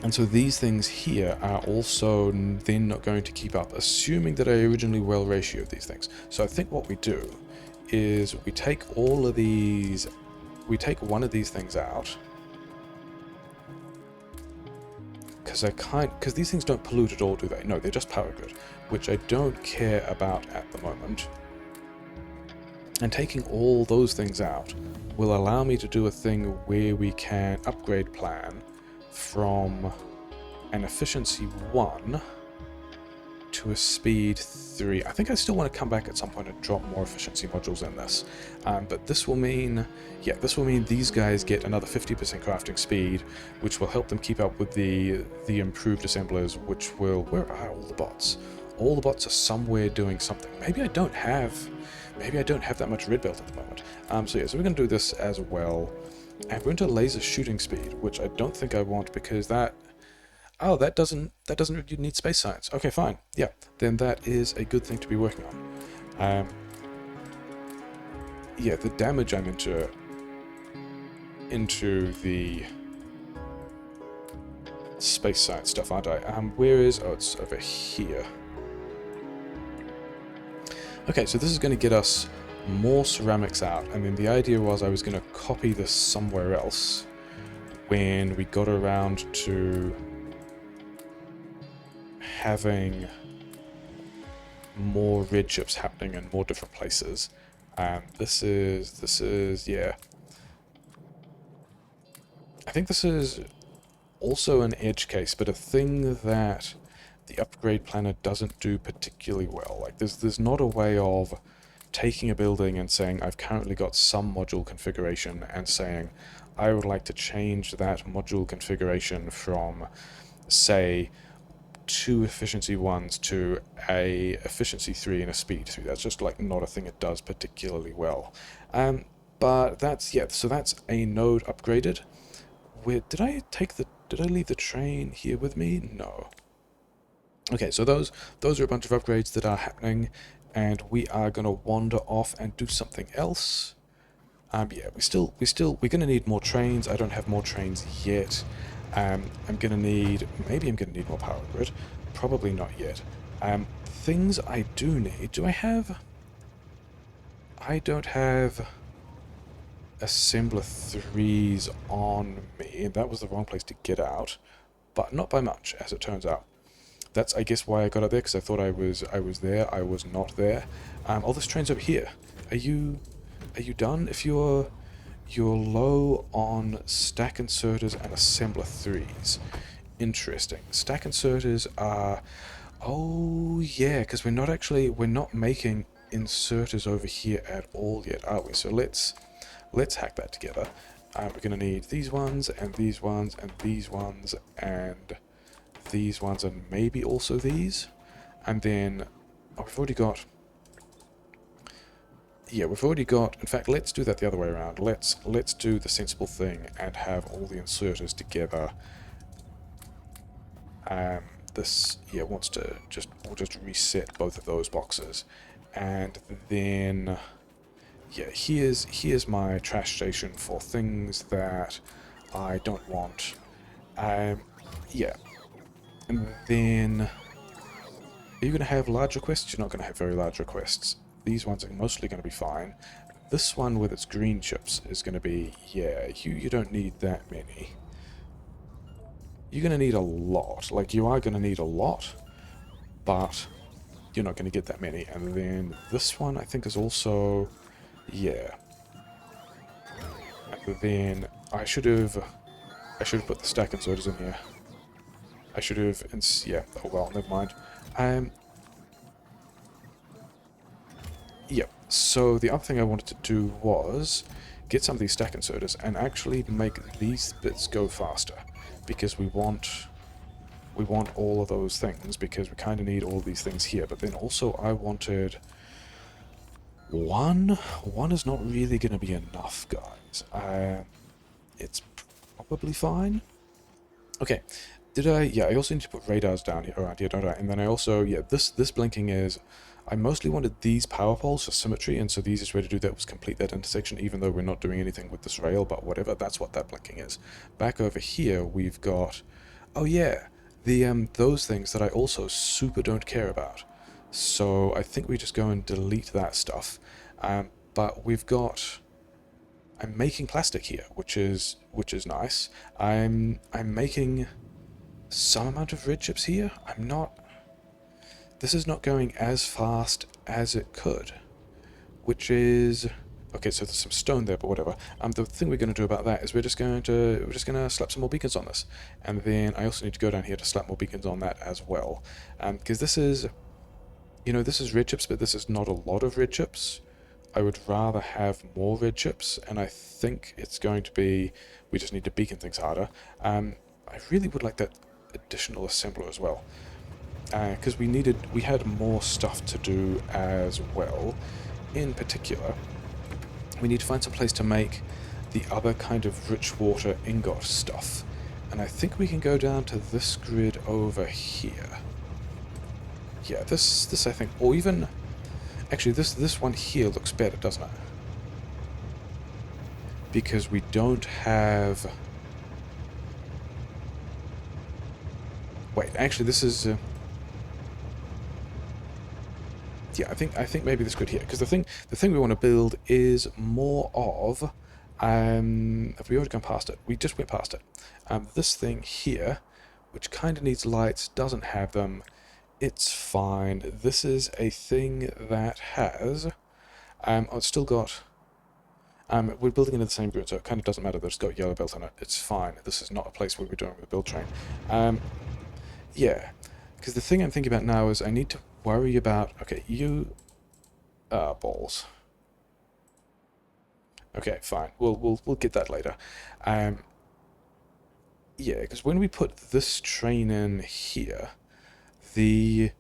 And so these things here are also then not going to keep up, assuming that I originally well ratioed these things. So I think what we do is we take all of these, we take one of these things out, because these things don't pollute at all, do they? No, they're just power grid, which I don't care about at the moment. And taking all those things out will allow me to do a thing where we can upgrade plan from an efficiency 1 to a speed 3. I think I still want to come back at some point and drop more efficiency modules in this. But this will mean, yeah, this will mean these guys get another 50% crafting speed, which will help them keep up with the improved assemblers, which will... Where are all the bots? All the bots are somewhere doing something. Maybe I don't have that much red belt at the moment. So yeah, so we're going to do this as well. And we're into laser shooting speed, which I don't think I want because that... Oh, that doesn't really need space science. Okay, fine. Yeah, then that is a good thing to be working on. Yeah, the damage I'm into the space science stuff, aren't I? Where is... Oh, it's over here. Okay, so this is going to get us more ceramics out, and then the idea was I was going to copy this somewhere else when we got around to having more red chips happening in more different places. This is, yeah. I think this is also an edge case, but a thing that the upgrade planner doesn't do particularly well. Like, there's not a way of taking a building and saying, I've currently got some module configuration, and saying, I would like to change that module configuration from, say, 2 efficiency 1s to a efficiency 3 and a speed 3. That's just like not a thing it does particularly well. But that's, yeah, so that's a node upgraded. Did I leave the train here with me? No. Okay, so those are a bunch of upgrades that are happening, and we are gonna wander off and do something else. Yeah, we're gonna need more trains. I don't have more trains yet. Maybe I'm gonna need more power grid. Probably not yet. Things I do need. I don't have assembler 3s on me. That was the wrong place to get out, but not by much, as it turns out. That's, I guess, why I got out there, because I thought I was there. I was not there. Oh, this train's over here. Are you done? If you're low on stack inserters and assembler 3s. Interesting. Stack inserters are... Oh, yeah, because we're not making inserters over here at all yet, are we? So let's hack that together. We're going to need these ones, and these ones, and these ones, and these ones, and maybe also these. And then... Oh, we've already got... Yeah, we've already got... In fact, let's do that the other way around. Let's do the sensible thing and have all the inserters together. This, yeah, wants to we'll just reset both of those boxes. And then... Yeah, here's my trash station for things that I don't want. Yeah. And then... Are you going to have large requests? You're not going to have very large requests. These ones are mostly going to be fine. This one with its green chips is going to be... Yeah, you don't need that many. You're going to need a lot. Like, you are going to need a lot, but you're not going to get that many. And then this one, I think, is also... Yeah. And then I should have put the stack inserters in here. I should have... Yeah, oh well, never mind. Yeah, so the other thing I wanted to do was get some of these stack inserters and actually make these bits go faster, because we want all of those things, because we kind of need all of these things here. But then also I wanted one is not really going to be enough, guys. It's probably fine. Okay, yeah, I also need to put radars down here, around here, don't I? And then I also, yeah, this blinking is... I mostly wanted these power poles for symmetry, and so the easiest way to do that was complete that intersection, even though we're not doing anything with this rail, but whatever, that's what that blinking is. Back over here, we've got... Oh yeah, those things that I also super don't care about. So I think we just go and delete that stuff. But we've got... I'm making plastic here, which is nice. I'm making some amount of red chips here. I'm not... This is not going as fast as it could, which is... Okay, so there's some stone there, but whatever. The thing we're going to do about that is we're just going to slap some more beacons on this, and then I also need to go down here to slap more beacons on that as well, because this is, this is red chips, but this is not a lot of red chips. I would rather have more red chips, and I think it's going to be... We just need to beacon things harder. I really would like that additional assembler as well. Because we had more stuff to do as well. In particular, we need to find some place to make the other kind of rich water ingot stuff. And I think we can go down to this grid over here. Yeah, this I think, or even... Actually, this one here looks better, doesn't it? Because we don't have... Wait, actually, this is... Yeah, I think maybe this could here, because the thing we want to build is more of... have we already gone past it? We just went past it. This thing here, which kind of needs lights, doesn't have them. It's fine. This is a thing that has... oh, it's still got... we're building into the same grid, so it kind of doesn't matter that it's got yellow belt on it. It's fine. This is not a place where we're doing with a build train. Yeah, because the thing I'm thinking about now is I need to worry about... Okay, you... balls. Okay, fine. We'll get that later. Yeah, because when we put this train in here, the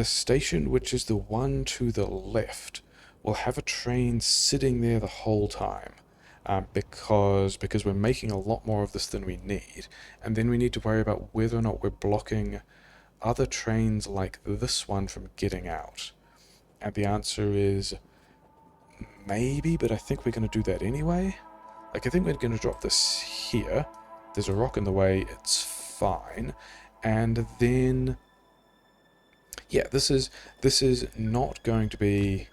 station, which is the one to the left, will have a train sitting there the whole time. Because we're making a lot more of this than we need, and then we need to worry about whether or not we're blocking other trains like this one from getting out. And the answer is maybe, but I think we're going to do that anyway. Like, I think we're going to drop this here. There's a rock in the way, it's fine. And then, yeah, this is not going to be...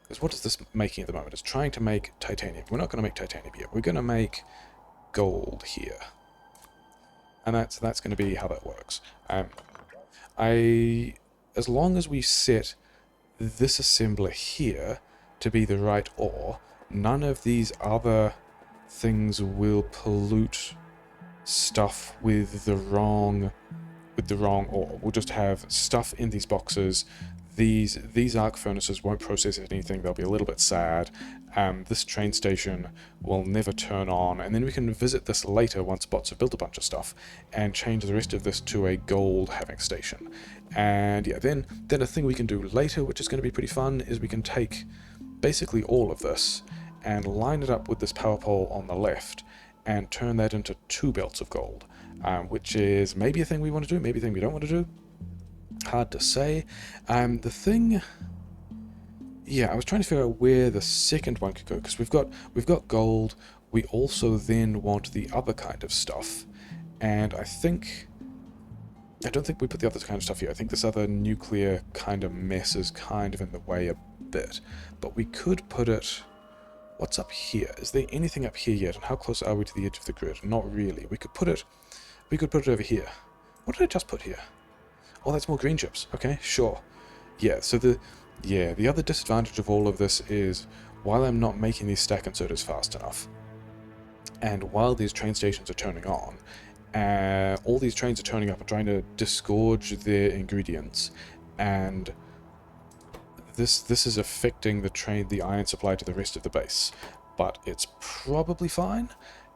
Because what is this making at the moment? It's trying to make titanium. We're not going to make titanium here. We're going to make gold here. And that's going to be how that works. As long as we set this assembler here to be the right ore, none of these other things will pollute stuff with the wrong ore. We'll just have stuff in these boxes. These arc furnaces won't process anything. They'll be a little bit sad. This train station will never turn on, and then we can visit this later once bots have built a bunch of stuff and change the rest of this to a gold having station. And yeah, then a thing we can do later, which is going to be pretty fun, is we can take basically all of this and line it up with this power pole on the left and turn that into 2 belts of gold, which is maybe a thing we want to do, maybe a thing we don't want to do. Hard to say. The thing... Yeah, I was trying to figure out where the second one could go, because we've got gold. We also then want the other kind of stuff, and I don't think we put the other kind of stuff here. I think this other nuclear kind of mess is kind of in the way a bit, but we could put it... What's up here? Is there anything up here yet? And how close are we to the edge of the grid? Not really. We could put it over here. What did I just put here? Oh, that's more green chips. Okay, sure. Yeah, so the other disadvantage of all of this is, while I'm not making these stack inserters fast enough, and while these train stations are turning on, all these trains are turning up and trying to disgorge their ingredients, and this is affecting the iron supply to the rest of the base. But it's probably fine,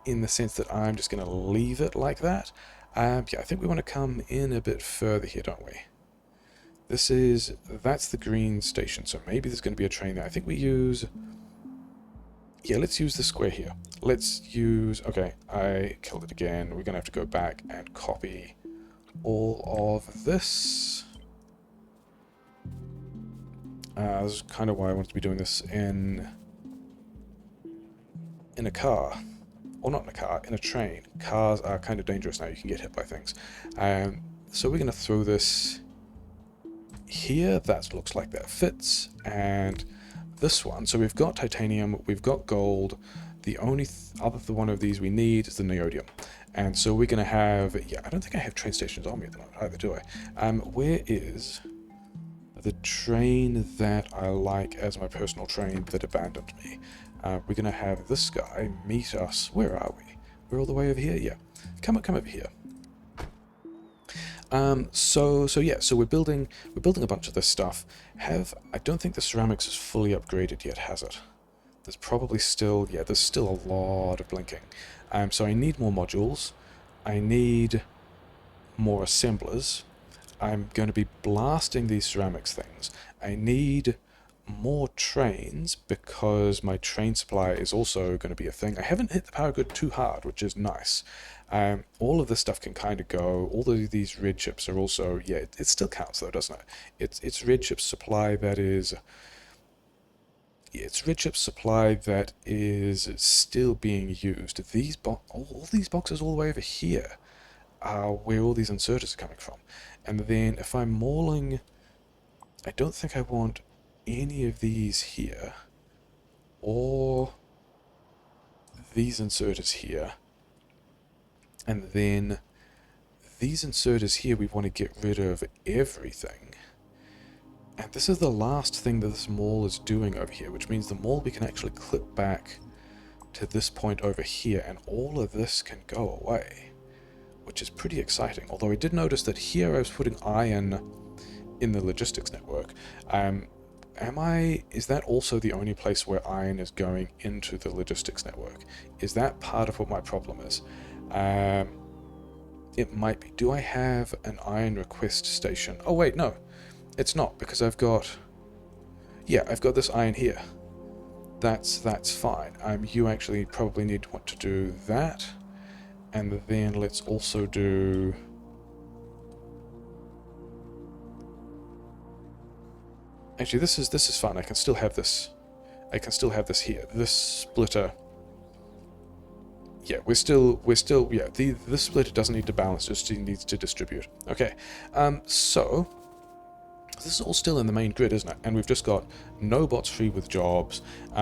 in the sense that I'm just going to leave it like that. Yeah, I think we want to come in a bit further here, don't we? That's the green station, so maybe there's going to be a train there. I think we use... Yeah, let's use the square here. Let's use... Okay, I killed it again. We're going to have to go back and copy all of this. This is kind of why I wanted to be doing this in a car. Or not in a car, in a train. Cars are kind of dangerous now, you can get hit by things. So we're going to throw this here. That looks like that fits. And this one, so we've got titanium, we've got gold. The only other one of these we need is the neodymium. And so we're going to have... Yeah, I don't think I have train stations on me at the moment either, do I? Where is the train that I like as my personal train that abandoned me? We're going to have this guy meet us. Where are we? We're all the way over here? Yeah. Come over here. So we're building a bunch of this stuff. I don't think the ceramics is fully upgraded yet, has it? There's probably still... Yeah, there's still a lot of blinking. So I need more modules. I need more assemblers. I'm going to be blasting these ceramics things. I need more trains, because my train supply is also going to be a thing. I haven't hit the power grid too hard, which is nice. All of this stuff can kind of go. All of these red chips are also... Yeah, it still counts though, doesn't it? It's red chip supply that is... Yeah, it's red chip supply that is still being used. All these boxes all the way over here are where all these inserters are coming from. And then if I'm mauling... I don't think I want any of these here, or these inserters here, and then these inserters here we want to get rid of everything. And this is the last thing that this maul is doing over here, which means the maul we can actually clip back to this point over here, and all of this can go away, which is pretty exciting. Although I did notice that here I was putting iron in the logistics network. Is that also the only place where iron is going into the logistics network? Is that part of what my problem is? it might be. Do I have an iron request station? Oh wait, no. It's not, because I've got... Yeah, I've got this iron here. That's fine. You actually probably need to want to do that. And then let's also do... Actually, this is fun. I can still have this. I can still have this here. This splitter... Yeah, we're still, yeah, this splitter doesn't need to balance, just needs to distribute. Okay, so, this is all still in the main grid, isn't it? And we've just got no bots free with jobs.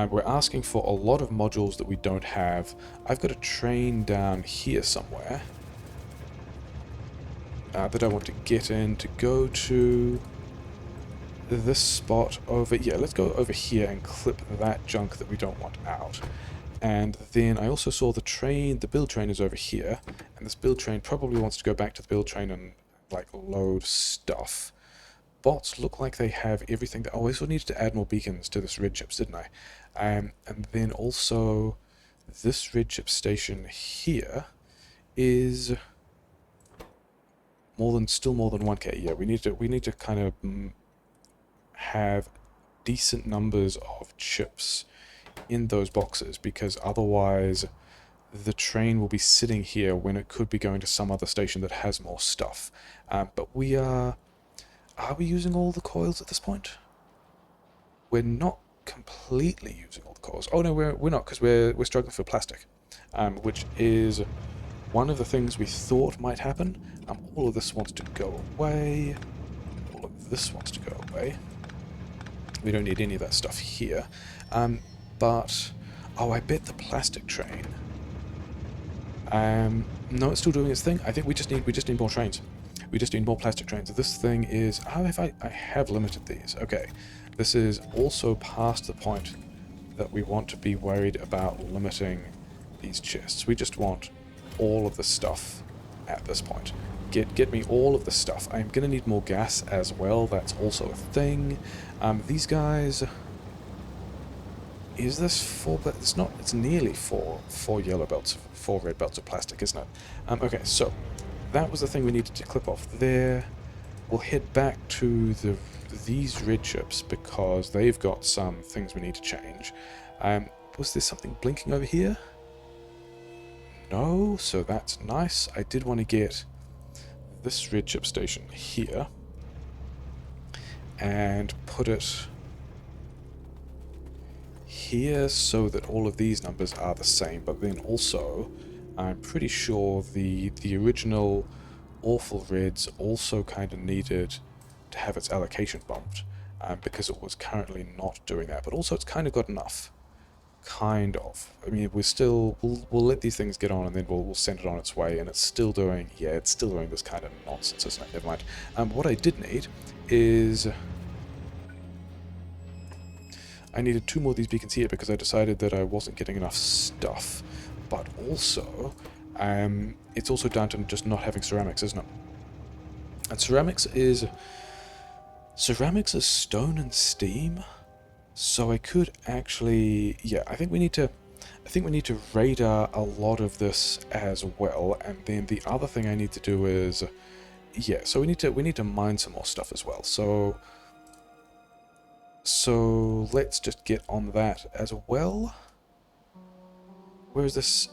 We're asking for a lot of modules that we don't have. I've got a train down here somewhere that I want to get in to go to this spot over... Yeah, let's go over here and clip that junk that we don't want out. And then I also saw the train, the build train is over here, and this build train probably wants to go back to the build train and, like, load stuff. Bots look like they have everything. Oh, I also needed to add more beacons to this red ships, didn't I? And then also, this red ship station here is still more than 1k. Yeah, we need to kind of have decent numbers of chips in those boxes, because otherwise the train will be sitting here when it could be going to some other station that has more stuff. But we are we using all the coils at this point? We're not completely using all the coils. Oh no, we're not, because we're struggling for plastic, which is one of the things we thought might happen. All of this wants to go away. All of this wants to go away. We don't need any of that stuff here. But, oh, I bet the plastic train. No, it's still doing its thing. I think we just need more trains. We just need more plastic trains. This thing is... How have I have limited these. Okay. This is also past the point that we want to be worried about limiting these chests. We just want all of the stuff at this point. Get me all of the stuff. I'm going to need more gas as well. That's also a thing. These guys... Is this 4... But it's not... It's nearly 4 yellow belts, 4 red belts of plastic, isn't it? Okay, so... That was the thing we needed to clip off there. We'll head back to these red chips, because they've got some things we need to change. Was there something blinking over here? No, so that's nice. I did want to get this red chip station here and put it here so that all of these numbers are the same, but then also I'm pretty sure the original awful reds also kind of needed to have its allocation bumped, because it was currently not doing that, but also it's kind of got enough. Kind of. I mean, we'll let these things get on, and then we'll send it on its way, and it's still doing, yeah, it's still doing this kind of nonsense, isn't it? Never mind. What I did need is... I needed 2 more of these beacons here, because I decided that I wasn't getting enough stuff. But also, it's also down to just not having ceramics, isn't it? And ceramics is stone and steam. So I could actually, yeah, I think we need to radar a lot of this as well. And then the other thing I need to do is, yeah, so we need to mine some more stuff as well. So let's just get on that as well. Where is this?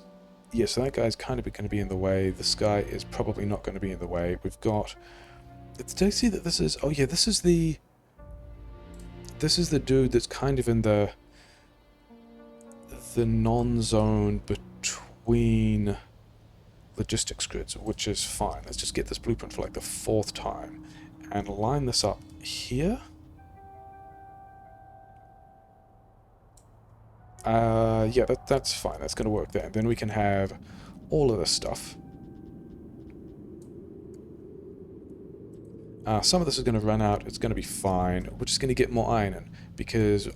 Yeah, so that guy's kind of going to be in the way. This guy is probably not going to be in the way. We've got... Did I see that this is... Oh yeah, this is the dude that's kind of in the non-zone between logistics grids, which is fine. Let's just get this blueprint for like the 4th time and line this up here. Yeah, that's fine. That's going to work there. And then we can have all of this stuff. Some of this is going to run out. It's going to be fine. We're just going to get more iron in, because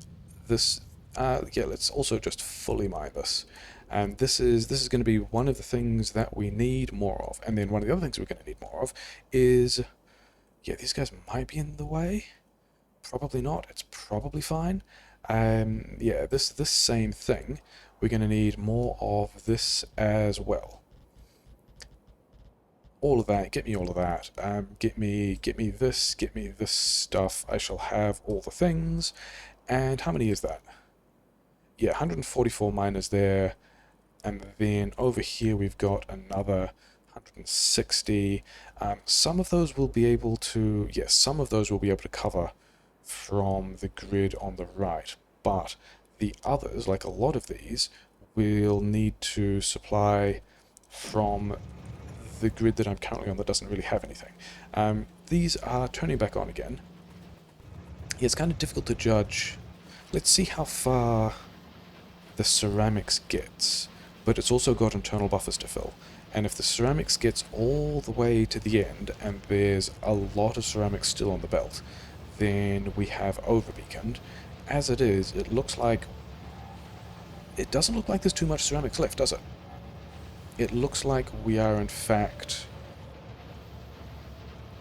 this... yeah, let's also just fully mine this. And this is going to be one of the things that we need more of. And then one of the other things we're going to need more of is... Yeah, these guys might be in the way. Probably not. It's probably fine. Yeah, this same thing, we're going to need more of this as well. all of that, get me all of that, get me this stuff, I shall have all the things. And how many is that? Yeah, 144 miners there, and then over here we've got another 160. Some of those will be able to, yes, some of those will be able to cover from the grid on the right, but the others, like a lot of these, will need to supply from the grid that I'm currently on that doesn't really have anything. These are turning back on again. Yeah, it's kind of difficult to judge. Let's see how far the ceramics gets, but it's also got internal buffers to fill. And if the ceramics gets all the way to the end, and there's a lot of ceramics still on the belt, then we have over-beaconed. As it is, it looks like... It doesn't look like there's too much ceramics left, does it? It looks like we are, in fact...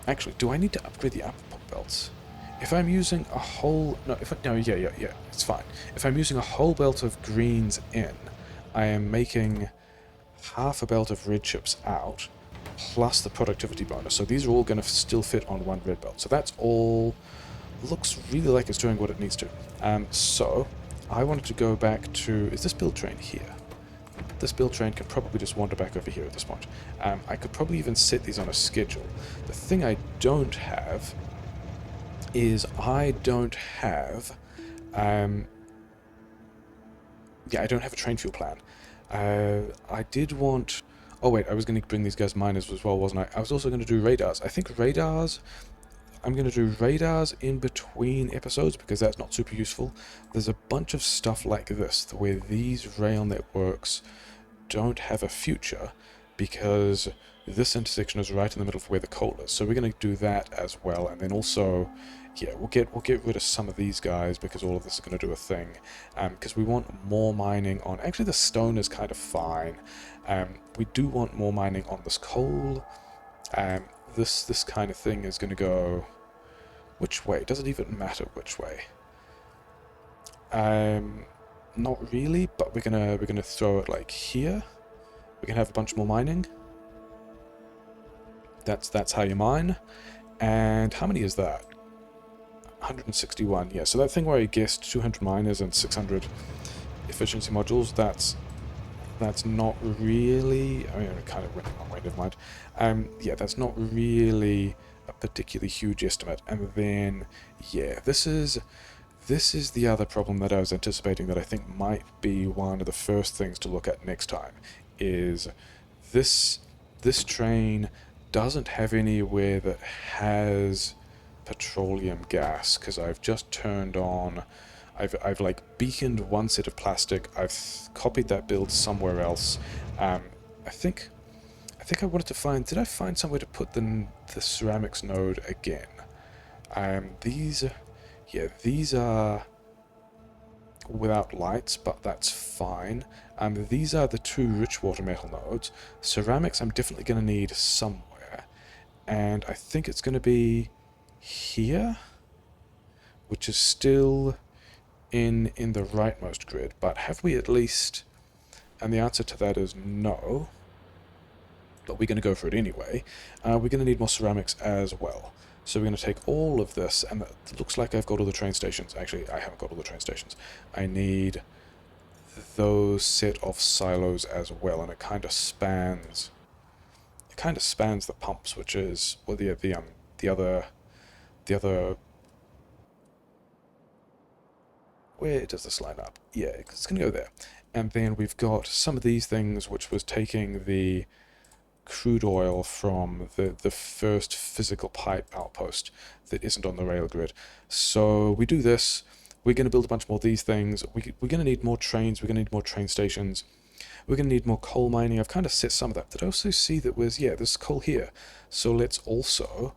Actually, do I need to upgrade the output belts? If I'm using a whole... No, yeah, it's fine. If I'm using a whole belt of greens in, I am making half a belt of red chips out, plus the productivity bonus. So these are all going to still fit on one red belt. So that's all... Looks really like it's doing what it needs to. So, I wanted to go back to... Is this build train here? This build train can probably just wander back over here at this point. I could probably even set these on a schedule. The thing I don't have is I don't have... yeah, I don't have a train fuel plan. I did want... Oh wait, I was going to bring these guys miners as well, wasn't I? I was also going to do radars. I think radars... I'm going to do radars in between episodes because that's not super useful. There's a bunch of stuff like this where these rail networks don't have a future because this intersection is right in the middle of where the coal is. So we're going to do that as well, and then also, yeah, we'll get rid of some of these guys because all of this is going to do a thing. Because we want more mining on... Actually, the stone is kind of fine. We do want more mining on this coal. This kind of thing is going to go... Which way? Does it even matter which way? Not really, but we're gonna throw it like here. We can have a bunch more mining. That's how you mine. And how many is that? 161. Yeah. So that thing where I guessed 200 miners and 600 efficiency modules. That's not really... I mean, it kind of went the wrong way. Never mind. Yeah, that's not really a particularly huge estimate. And then, yeah, this is the other problem that I was anticipating that I think might be one of the first things to look at next time, is this train doesn't have anywhere that has petroleum gas, because I've just turned on... I've like beaconed one set of plastic, I've copied that build somewhere else. I think I wanted to find... Did I find somewhere to put the ceramics node again? These are without lights, but that's fine. These are the two rich water metal nodes. Ceramics I'm definitely going to need somewhere. And I think it's going to be here, which is still in the rightmost grid. But have we at least... And the answer to that is no. But we're going to go for it anyway. We're going to need more ceramics as well. So we're going to take all of this, and it looks like I've got all the train stations. Actually, I haven't got all the train stations. I need those set of silos as well, and it kind of spans... It kind of spans the pumps, which is... Well, the other... Where does this line up? Yeah, it's going to go there. And then we've got some of these things, which was taking the crude oil from the first physical pipe outpost that isn't on the rail grid. So we do this, we're going to build a bunch more of these things, we're going to need more trains, we're going to need more train stations, we're going to need more coal mining. I've kind of set some of that. Did I also see that was, yeah, there's coal here. So let's also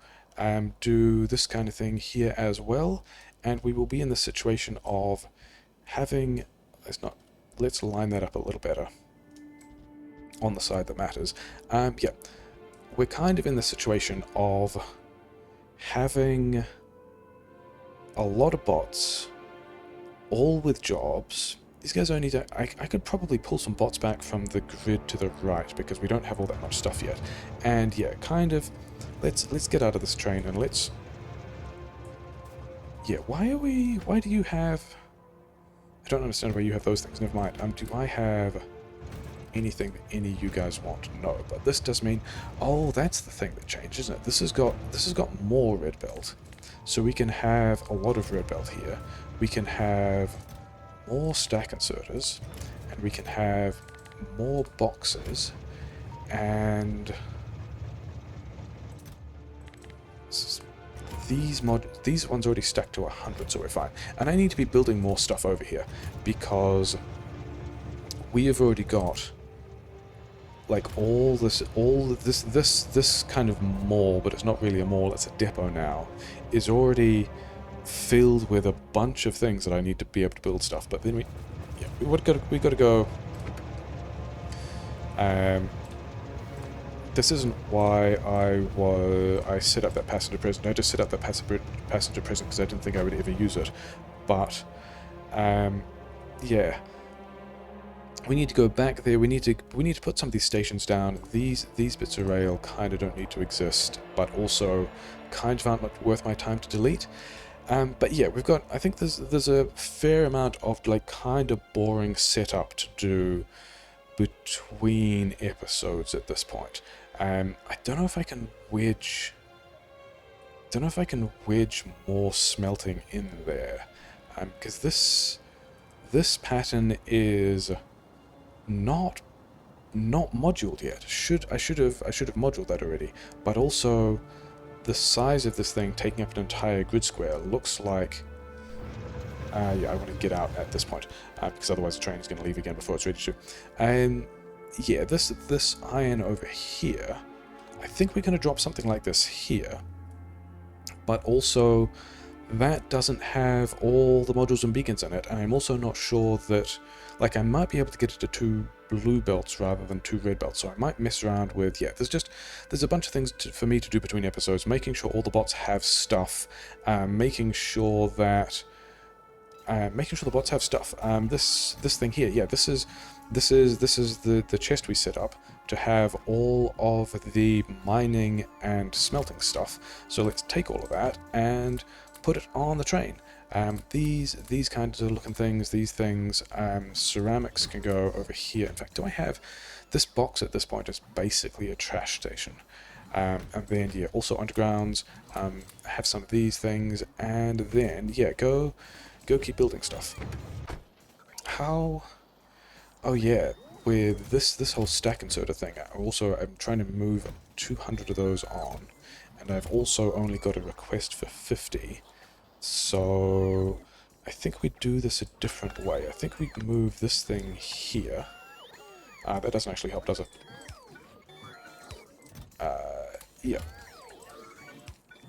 do this kind of thing here as well, and we will be in the situation of having... Let's line that up a little better on the side that matters. Yeah, we're kind of in the situation of having a lot of bots, all with jobs, These guys only need to... I could probably pull some bots back from the grid to the right, because we don't have all that much stuff yet. And yeah, kind of... Let's get out of this train and let's... Yeah, why do you have... I don't understand why you have those things. Never mind. Do I have anything that any of you guys want? No, but this does mean... Oh, that's the thing that changed, isn't it? This has got more red belt. So we can have a lot of red belt here. We can have more stack inserters, and we can have more boxes, and these ones already stacked to 100, so we're fine. And I need to be building more stuff over here because we have already got like all this kind of mall, but it's not really a mall, it's a depot now, is already filled with a bunch of things that I need to be able to build stuff. But then we got to go. This isn't why I set up that passenger prison. I just set up that passenger prison because I didn't think I would ever use it. But yeah, we need to go back there. We need to put some of these stations down. These bits of rail kind of don't need to exist, but also kind of aren't much worth my time to delete. But yeah, we've got... I think there's a fair amount of like kind of boring setup to do between episodes at this point. I don't know if I can wedge... Don't know if I can wedge more smelting in there, because this pattern is not moduled yet. I should have moduled that already, but also the size of this thing taking up an entire grid square looks like... yeah, I want to get out at this point, because otherwise the train is going to leave again before it's ready to. Yeah, this iron over here, I think we're going to drop something like this here, but also that doesn't have all the modules and beacons in it, and I'm also not sure that... Like, I might be able to get it to 2 blue belts rather than 2 red belts, so I might mess around with... Yeah, there's a bunch of things for me to do between episodes, making sure all the bots have stuff, making sure that... making sure the bots have stuff. This thing here, yeah, this is the chest we set up to have all of the mining and smelting stuff. So let's take all of that and put it on the train. These kinds of looking things, these things, ceramics can go over here. In fact, do I have this box at this point is basically a trash station. And then yeah, also undergrounds, have some of these things, and then yeah, go keep building stuff. How... Oh yeah, with this whole stack inserter thing, I'm trying to move 200 of those on, and I've also only got a request for 50. So I think we do this a different way. I think we move this thing here. That doesn't actually help, does it? Yeah.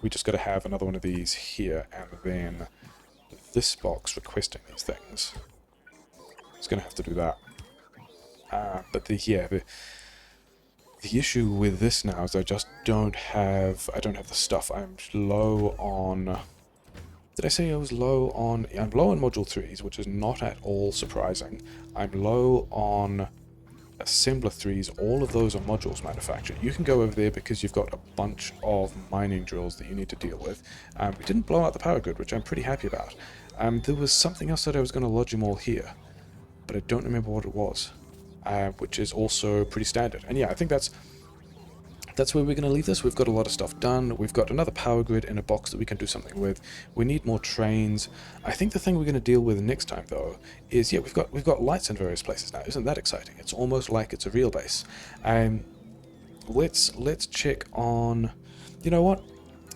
We just got to have another one of these here, and then this box requesting these things. It's going to have to do that. But the issue with this now is I just don't have the stuff. I'm low on... Did I say I was low on... I'm low on Module 3s, which is not at all surprising. I'm low on Assembler 3s. All of those are modules manufactured. You can go over there because you've got a bunch of mining drills that you need to deal with. We didn't blow out the power grid, which I'm pretty happy about. There was something else that I was going to lodge them all here, but I don't remember what it was, which is also pretty standard. And yeah, I think that's where we're going to leave this. We've got a lot of stuff done. We've got another power grid in a box that we can do something with. We need more trains. I think the thing we're going to deal with next time, though, is, yeah, we've got lights in various places now. Isn't that exciting? It's almost like it's a real base. Let's check on... You know what?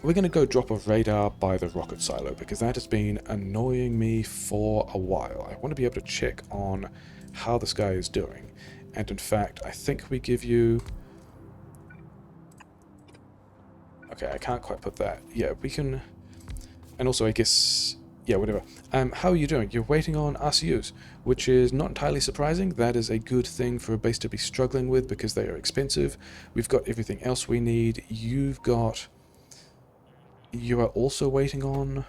We're going to go drop a radar by the rocket silo, because that has been annoying me for a while. I want to be able to check on how this guy is doing. And in fact, I think we give you... Okay, I can't quite put that. Yeah, we can... And also, I guess... Yeah, whatever. How are you doing? You're waiting on RCUs, which is not entirely surprising. That is a good thing for a base to be struggling with, because they are expensive. We've got everything else we need. You are also waiting on...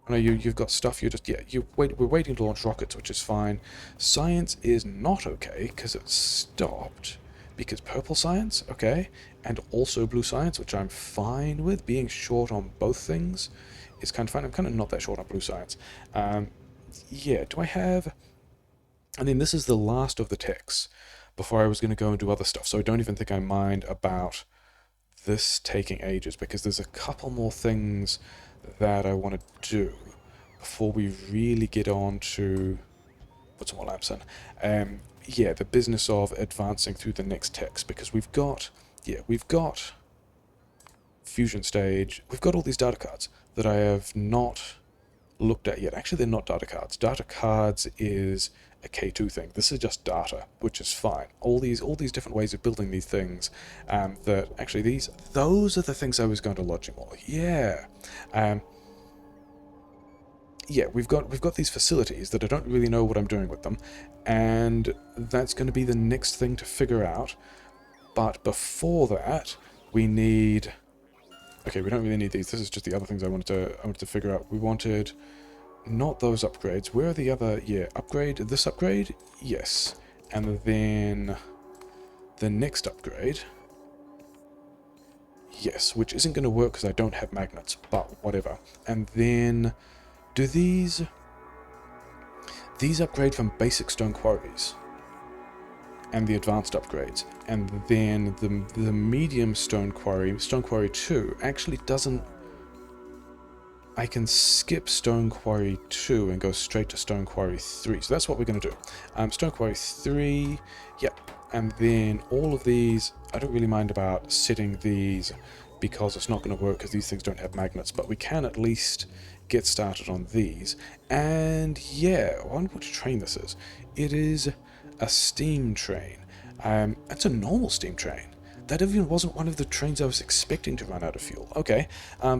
I know you've got stuff, we're waiting to launch rockets, which is fine. Science is not okay, because it's stopped. Because purple science, okay, and also blue science, which I'm fine with. Being short on both things is kind of fine. I'm kind of not that short on blue science. Yeah, do I have... I mean, this is the last of the techs before I was going to go and do other stuff, so I don't even think I mind about this taking ages, because there's a couple more things that I want to do before we really get on to... put some more lamps in. Yeah, the business of advancing through the next text, because we've got fusion stage, we've got all these data cards that I have not looked at yet. Actually, they're not data cards. Data cards is a K2 thing. This is just data, which is fine. All these different ways of building these things. That actually those are the things I was going to lodge more. Yeah. Yeah, we've got these facilities that I don't really know what I'm doing with them, and that's going to be the next thing to figure out. But before that, we need... Okay, we don't really need these. This is just the other things I wanted to figure out. We wanted not those upgrades. Where are the other... Yeah, upgrade. This upgrade? Yes. And then the next upgrade. Yes, which isn't going to work because I don't have magnets, but whatever. And then... Do these upgrade from basic stone quarries and the advanced upgrades, and then the medium stone quarry 2 actually doesn't... I can skip stone quarry 2 and go straight to stone quarry 3, so that's what we're going to do. Stone quarry 3, yep, and then all of these, I don't really mind about setting these because it's not going to work because these things don't have magnets, but we can at least get started on these. And yeah, I wonder what train this is. It is a steam train. It's a normal steam train. That even wasn't one of the trains I was expecting to run out of fuel. Okay,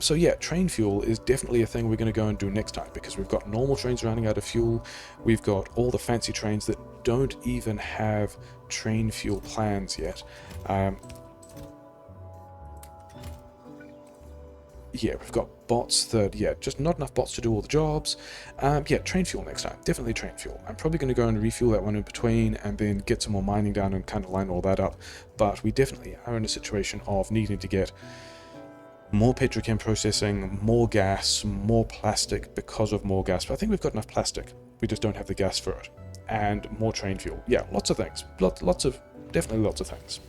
so yeah, train fuel is definitely a thing we're going to go and do next time, because we've got normal trains running out of fuel. We've got all the fancy trains that don't even have train fuel plans yet. Yeah, we've got bots that, yeah, just not enough bots to do all the jobs. Yeah, train fuel next time. Definitely train fuel. I'm probably going to go and refuel that one in between and then get some more mining done and kind of line all that up. But we definitely are in a situation of needing to get more petrochem processing, more gas, more plastic because of more gas. But I think we've got enough plastic. We just don't have the gas for it. And more train fuel. Yeah, lots of things. Definitely lots of things.